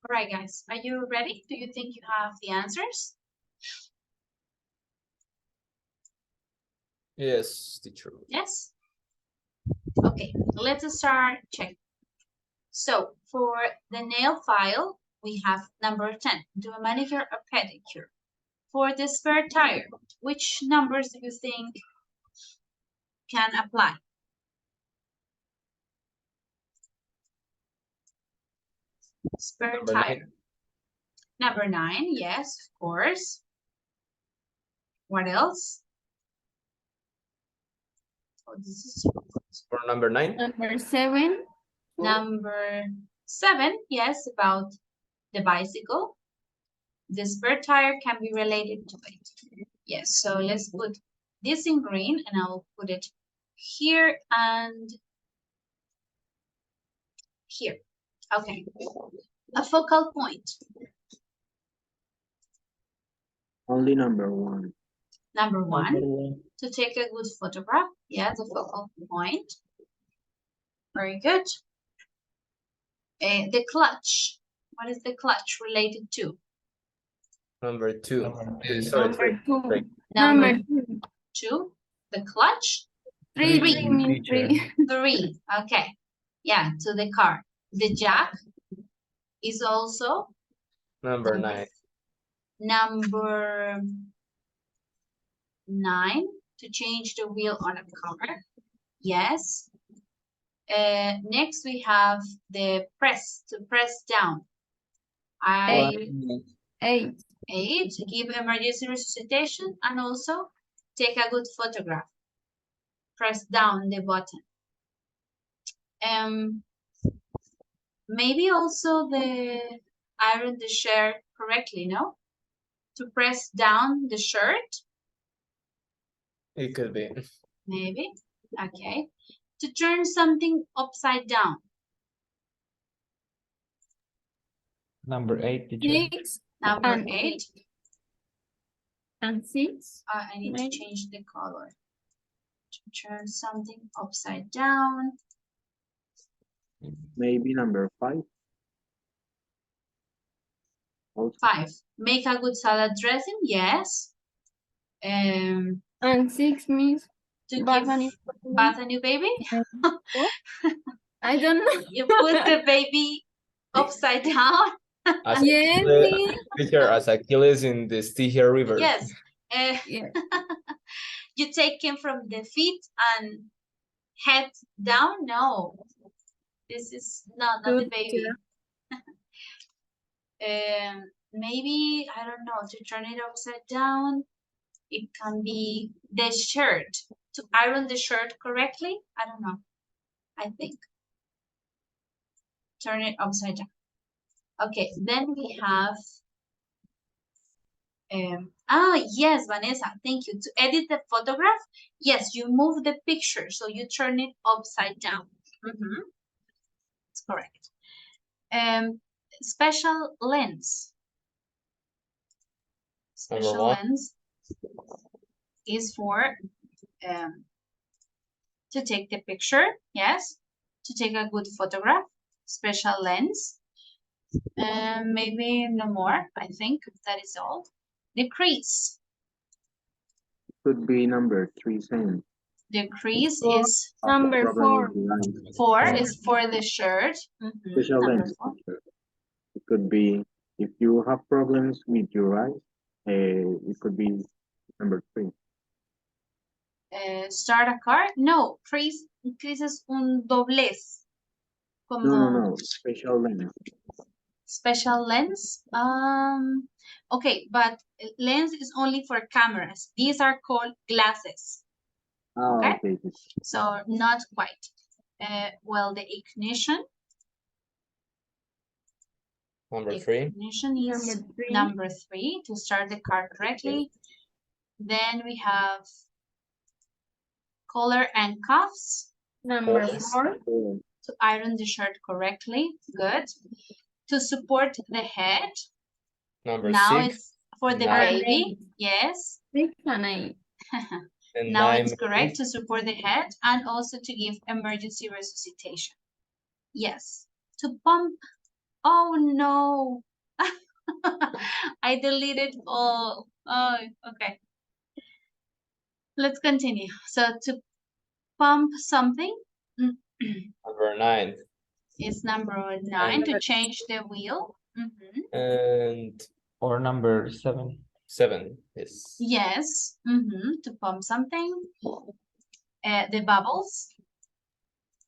All right, guys, are you ready? Do you think you have the answers? Yes, teacher. Yes? Okay, let's start checking. So for the nail file, we have number 10, do a manicure or pedicure. For the spare tire, which numbers do you think can apply? Spare Number tire. 9. Number 9, yes, of course. What else? Oh, this is For number 9. Number 7. number 7, yes, about the bicycle. The spare tire can be related to it. Yes, so let's put this in green and I'll put it here and here. Okay. A focal point. Only number 1. Number Number 1, 1. to take a good photograph. Yeah, the focal point. Very good. The clutch. What is the clutch related to? Number 2. Number 3. Sorry, Number 3. 2. 3. Number Number 2. 2, the clutch. 3. Three. 3 means Teacher. 3. 3, okay. Yeah, to the car. The jack is also Number 9. number 9, to change the wheel on a car. Yes. Next we have the press, to press down. 8. 8, give emergency resuscitation and also take a good photograph. Press down the button. Maybe also the iron the shirt correctly, no? To press down the shirt. It could be. Maybe. Okay. To turn something upside down. Number 8, teacher. 6. Number And 8. And 6. I need Maybe. to change the color. To turn something upside down. Maybe number 5. 5. Make a good salad dressing. Yes. And 6 means To bath give bath a new baby. I don't know. You put the baby upside down. As Yes, Achilles, teacher, as Achilles in the Stygia River. Yes. Yeah. You take him from the feet and head down. No, this is not the Good baby. job. Maybe, I don't know, to turn it upside down. It can be the shirt. To iron the shirt correctly. I don't know. I think. Turn it upside down. Okay, then we have yes, Vanessa, thank you. To edit the photograph, yes, you move the picture, so you turn it upside down. That's correct. Special lens. Special lens is for to take the picture, yes, to take a good photograph. Special lens. Maybe no more, I think that is all. The crease. Could be number 3 cents. The crease is Number 4. 4 is for the shirt. Special Number lens. 4. It could be if you have problems with your eyes. It could be number 3. Start a car. No, crease es un doblez. Como No. Special lens. special lens. Okay, but lens is only for cameras. These are called glasses. Okay. So not quite. Well, the ignition. Number 3. Ignition is number 3 to start the car correctly. Then we have collar and cuffs. Number 4. To iron the shirt correctly. Good. To support the head. Number Now 6. it's for the 9. baby. Yes. 6 and 8. And Now 9. it's correct to support the head and also to give emergency resuscitation. Yes. To pump Oh no. I deleted all. Oh, okay. Let's continue. So to pump something Number 9. is number 9 to change the wheel. And Or number 7. 7 is Yes, to pump something. The bubbles.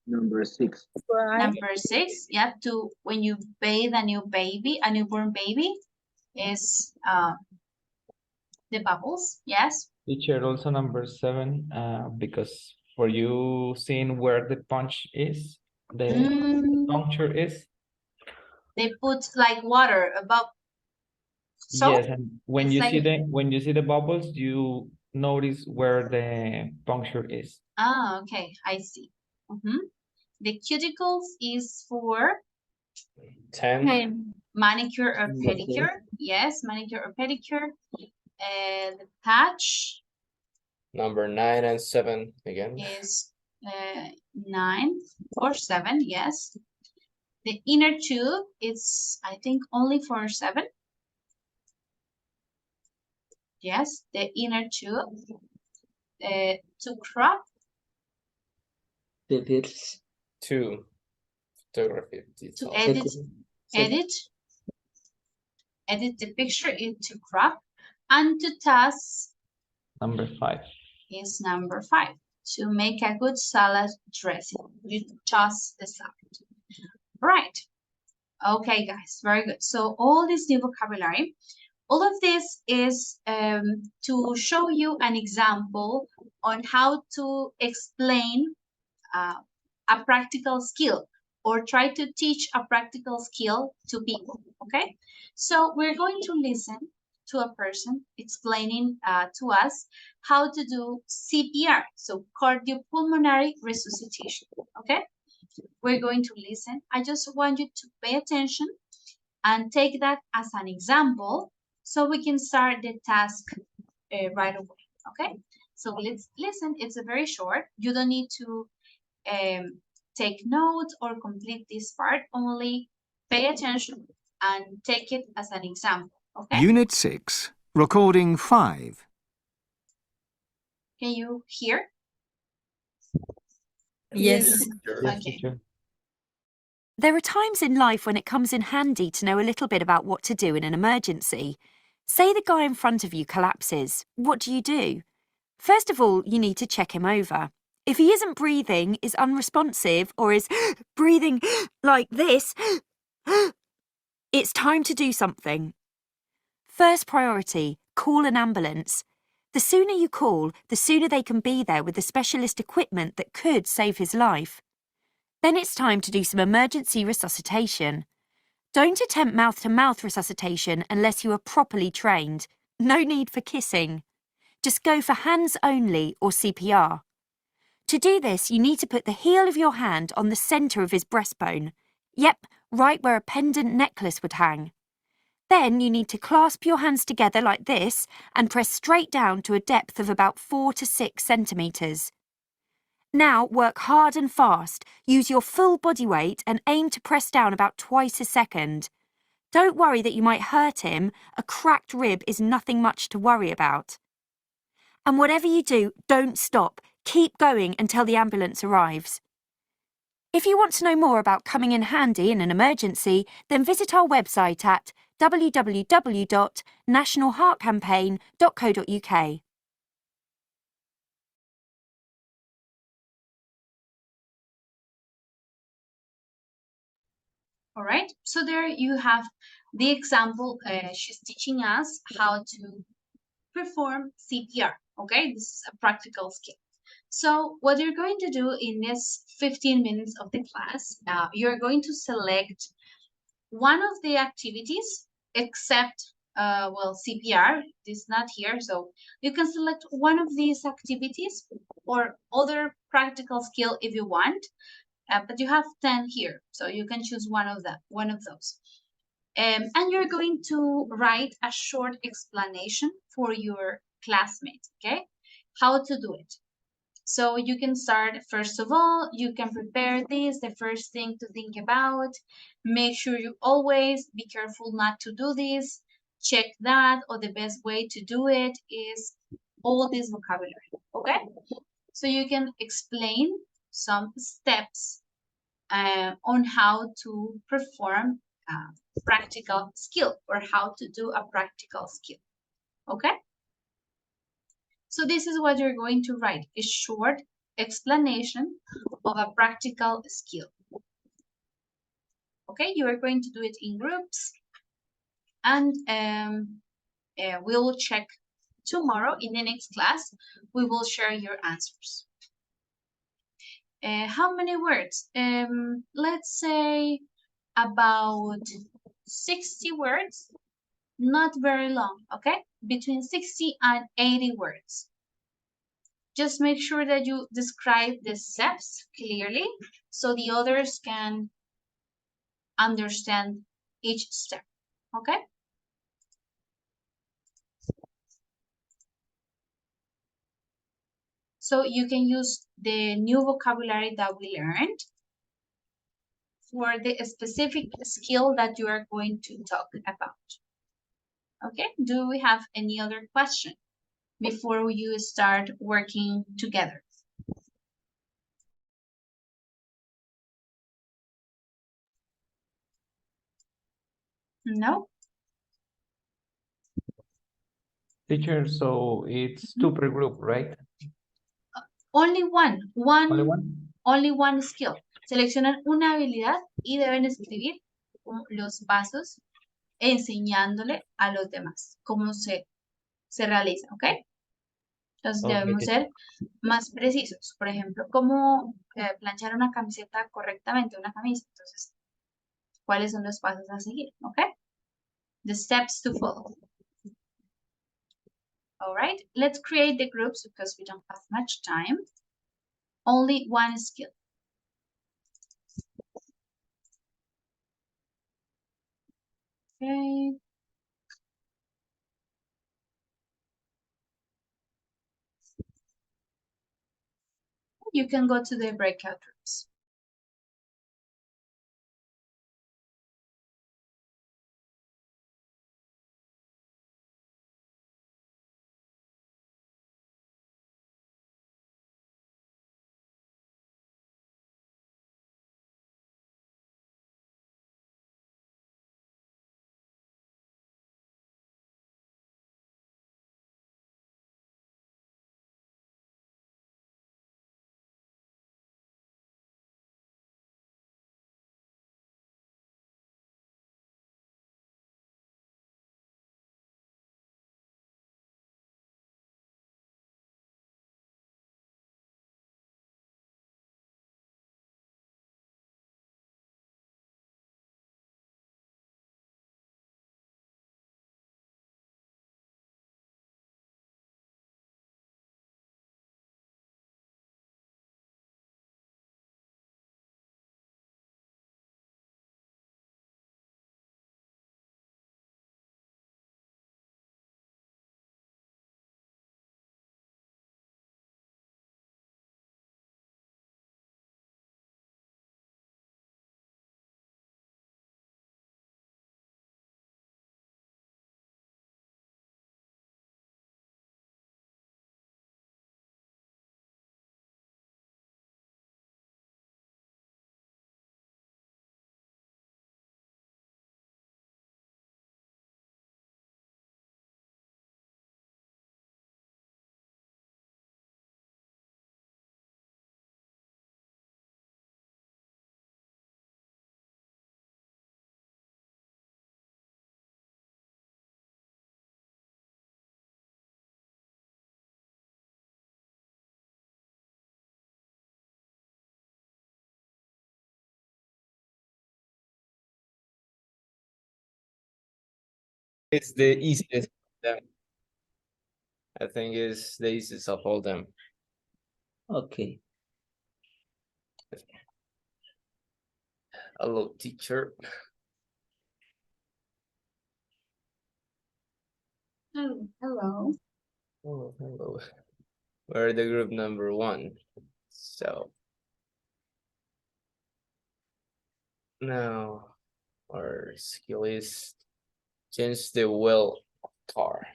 Number 6. Number 6, yeah, to when you bathe a newborn baby, is the bubbles. Yes. Teacher, also number 7, because for you seeing where the punch is, the puncture is. They put like water above. So Yes, and when it's you like, see the bubbles, you notice where the puncture is. ah, okay, I see. The cuticles is for 10. Manicure or Number pedicure. Yes, manicure or pedicure. The patch Number 9 and 7 again. is 9 or 7. Yes. The inner tube is, I think, only for 7. Yes, the inner tube. To crop. The first. 2. Photography To details. edit the picture into crop, and to toss Number 5. is number 5. To make a good salad dressing, you toss the salad. Right. Okay, guys, very good. So all this new vocabulary, all of this is to show you an example on how to explain a practical skill or try to teach a practical skill to people, okay? So we're going to listen to a person explaining to us how to do CPR, so cardiopulmonary resuscitation, okay? We're going to listen. I just want you to pay attention and take that as an example so we can start the task right away, okay? So let's listen. It's a very short. You don't need to take notes or complete this part, only pay attention and take it as an example, okay? Unit 6, Recording 5. Can you hear? Yes. Okay. There are times in life when it comes in handy to know a little bit about what to do in an emergency. Say the guy in front of you collapses. What do? First of all, you need to check him over. If he isn't breathing, is unresponsive, or is breathing like this, it's time to do something. First priority, call an ambulance. The sooner you call, the sooner they can be there with the specialist equipment that could save his life. Then it's time to do some emergency resuscitation. Don't attempt mouth-to-mouth resuscitation unless you are properly trained. No need for kissing. Just go for hands only or CPR. To do this, you need to put the heel of your hand on the centre of his breastbone. Yep, right where a pendant necklace would hang. Then you need to clasp your hands together like this and press straight down to a depth of about 4 to 6 centimetres. Now work hard and fast, use your full body weight and aim to press down about twice a second. Don't worry that you might hurt him, a cracked rib is nothing much to worry about. And whatever you do, don't stop, keep going until the ambulance arrives. If you want to know more about coming in handy in an emergency, then visit our website at www.nationalheartcampaign.co.uk. All right, so there you have the example. She's teaching us how to perform CPR, okay? This is a practical skill. So what you're going to do in this 15 minutes of the class, you're going to select one of the activities, except, well, CPR is not here, so you can select one of these activities or other practical skill if you want. But you have 10 here, so you can choose one of those. And you're going to write a short explanation for your classmate, okay? How to do it. So you can start, first of all, you can prepare this, the first thing to think about. Make sure you always be careful not to do this, check that, or the best way to do it is all this vocabulary, okay? So you can explain some steps on how to perform a practical skill or how to do a practical skill, okay? So this is what you're going to write, a short explanation of a practical skill. Okay, you are going to do it in groups and we will check tomorrow in the next class. We will share your answers. How many words? Let's say about 60 words, not very long, okay? Between 60 and 80 words. Just make sure that you describe the steps clearly so the others can understand each step, okay? So you can use the new vocabulary that we learned for the specific skill that you are going to talk about. Okay, do we have any other question before you start working together? No? Teacher, so it's two per group, right? Only one. Only one? Only one skill. Seleccionan una habilidad y deben escribir los pasos enseñándole a los demás cómo se realiza, ¿ok? Entonces debemos ser más precisos. Por ejemplo, cómo planchar una camiseta correctamente, una camisa. Entonces, ¿cuáles son los pasos a seguir? ¿Ok? The steps to follow. All right, let's create the groups because we don't have much time. Only one skill. Okay. You can go to the breakout rooms. It's the easiest of them. I think it's the easiest of all them. Okay. Hello, teacher. Hello. Oh, hello. We're the group number 1. So now our skill is change the wheel car.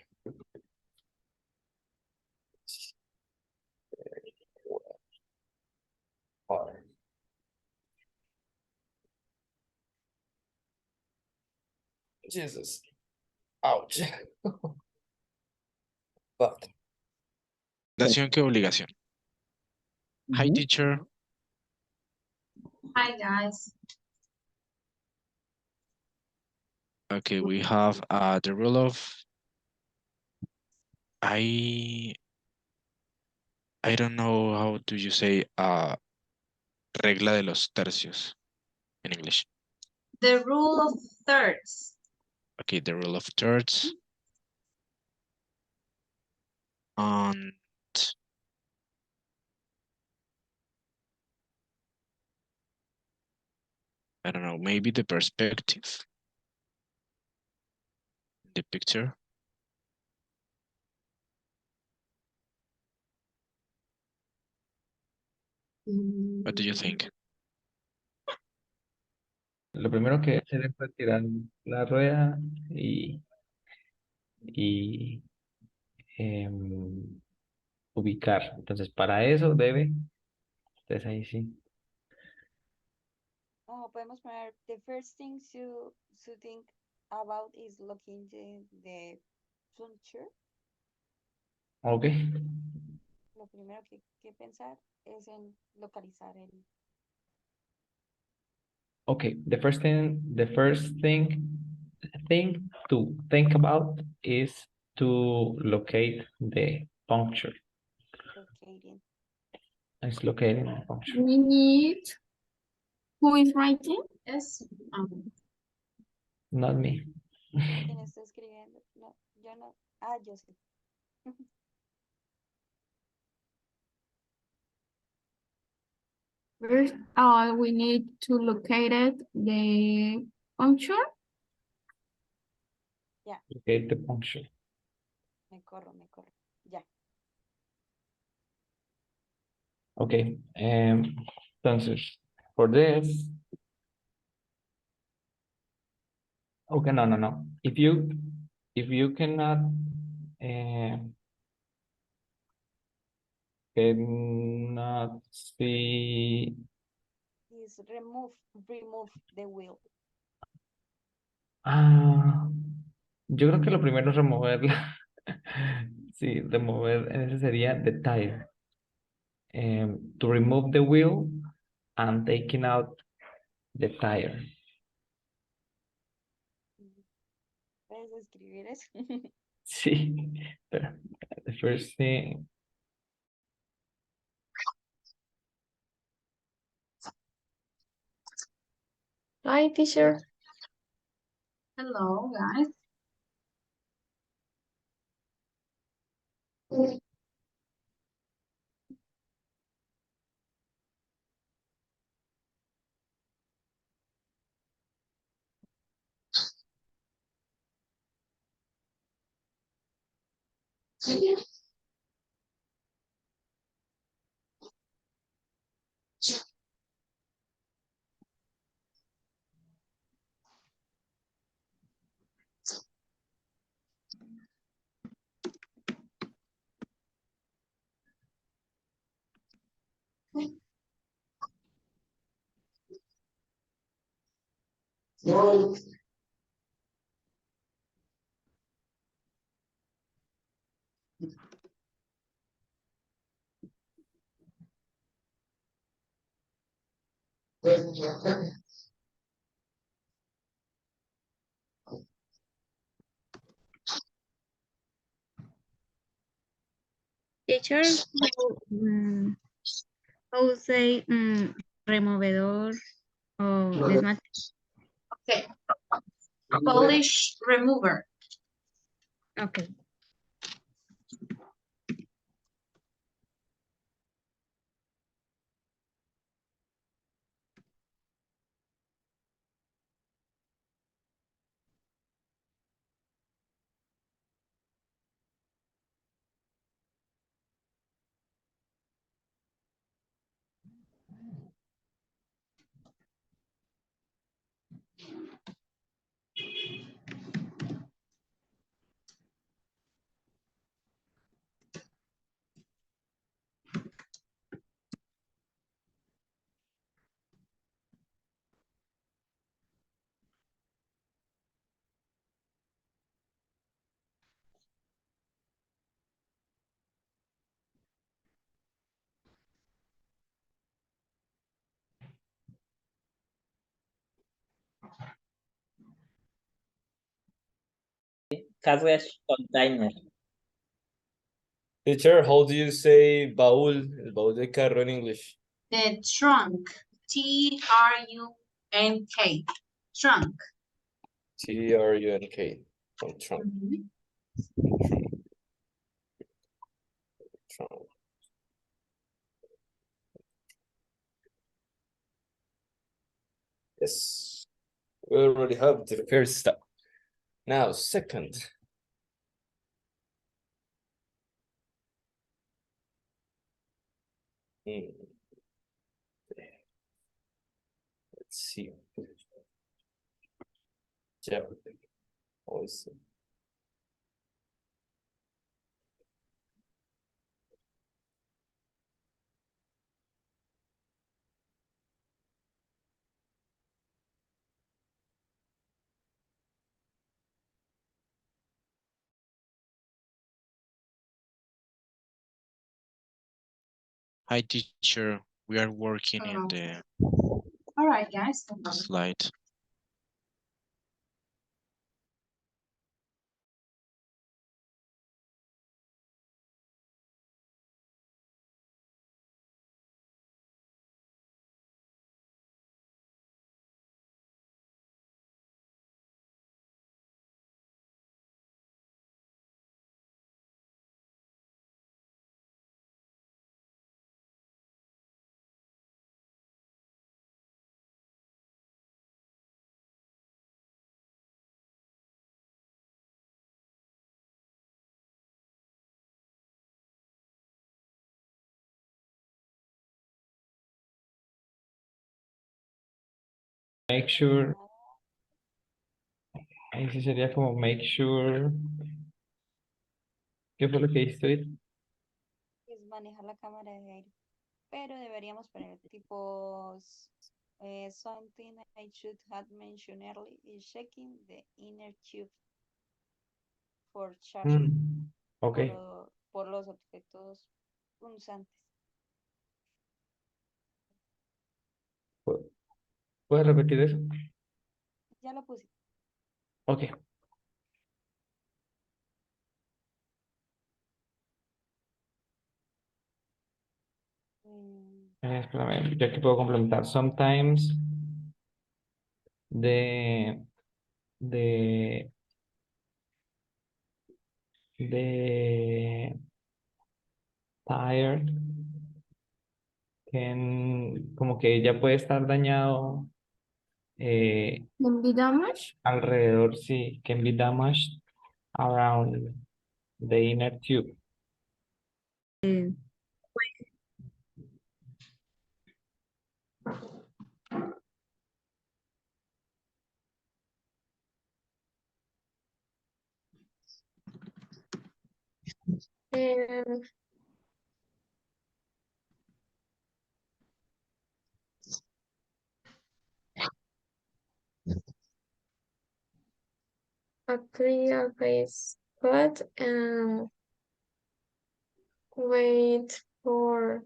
Car. Jesus. Ouch. But Recomendación que obligación. Hi, teacher. Hi, guys. Okay, we have the rule of I don't know how do you say regla de los tercios in English. The rule of thirds. Okay, the rule of thirds. And I don't know, maybe the perspective. The picture. What do you think? Lo primero que hacer fue tirar la rueda y ubicar. Entonces, para eso debe, entonces ahí sí. Oh, podemos poner the first thing to think about is looking the future. Ok. Lo primero que pensar es en localizar el. Okay, the first thing to think about is to locate the puncture. Locating. It's locating the puncture. We need, who is writing? Yes. Not me. ¿Quién está escribiendo? No, yo no. Ah, yo sí. First, we need to locate it, the puncture. Ya. Locate the puncture. Me corro. Ya. Okay. Entonces, for this. Okay, no. If you cannot see. Is remove the wheel. Yo creo que lo primero es removerla. Sí, remover, ese sería the tire. To remove the wheel and taking out the tire. ¿Puedes escribir eso? Sí, pero the first thing. Hi, teacher. Hello, guys. Teacher, how say removedor o desmate? Okay. Polish remover. Okay. Carriage container. Teacher, how do you say baúl? El baúl del carro en English. The trunk. Trunk. Trunk. Trunk. From trunk. Mhm. Trunk. Yes. We already have the first step. Now, second. Let's see. Yeah. Always. Hi, teacher. We are working in the All right, guys. slide. Make sure. Ese sería como make sure. ¿Qué fue lo que hiciste ahorita? Es manejar la cámara de aire. Pero deberíamos poner tipo something I should have mentioned early is checking the inner tube for charging Ok. por los objetos punzantes. ¿Puedes repetir eso? Ya lo puse. Ok. Espérame, ya que puedo complementar. Sometimes the the tire como que ya puede estar dañado Can be damaged. alrededor, sí, can be damaged around the inner tube. Um, a clear base spot and wait for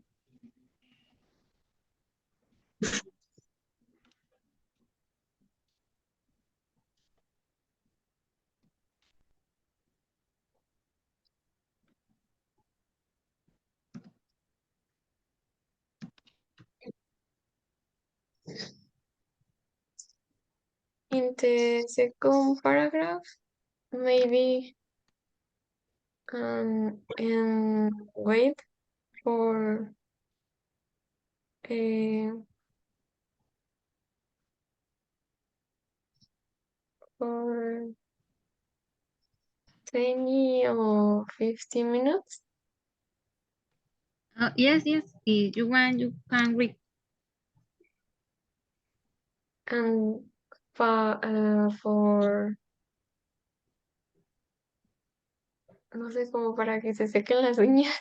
in the second paragraph, maybe and wait for for 20 or 15 minutes. Yes. If you want, you can read. And for no sé, como para que se sequen las uñas.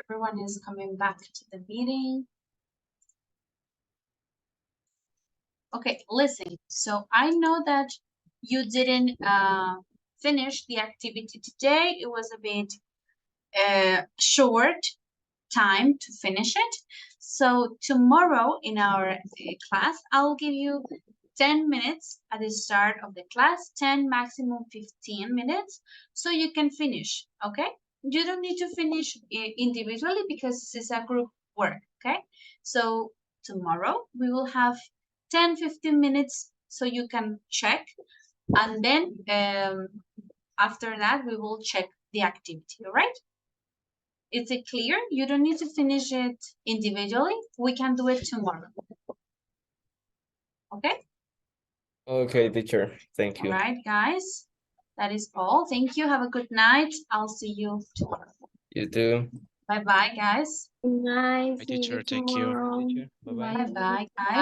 everyone is coming back to the meeting. Okay, listen. So I know that you didn't finish the activity today. It was a bit short time to finish it. So tomorrow in our class, I'll give you 10 minutes at the start of the class, 10 maximum 15 minutes, so you can finish, okay? You don't need to finish individually because this is a group work, okay? So tomorrow we will have 10-15 minutes so you can check, and then after that we will check the activity, all right? Is it clear? You don't need to finish it individually. We can do it tomorrow. Okay? Okay, teacher. Thank you. All right, guys. That is all. Thank you. Have a good night. I'll see you tomorrow. You too. Bye-bye, guys. Nice. Hi, See you teacher. Thank you. tomorrow. Teacher. Bye-bye. Bye. Bye-bye, guys.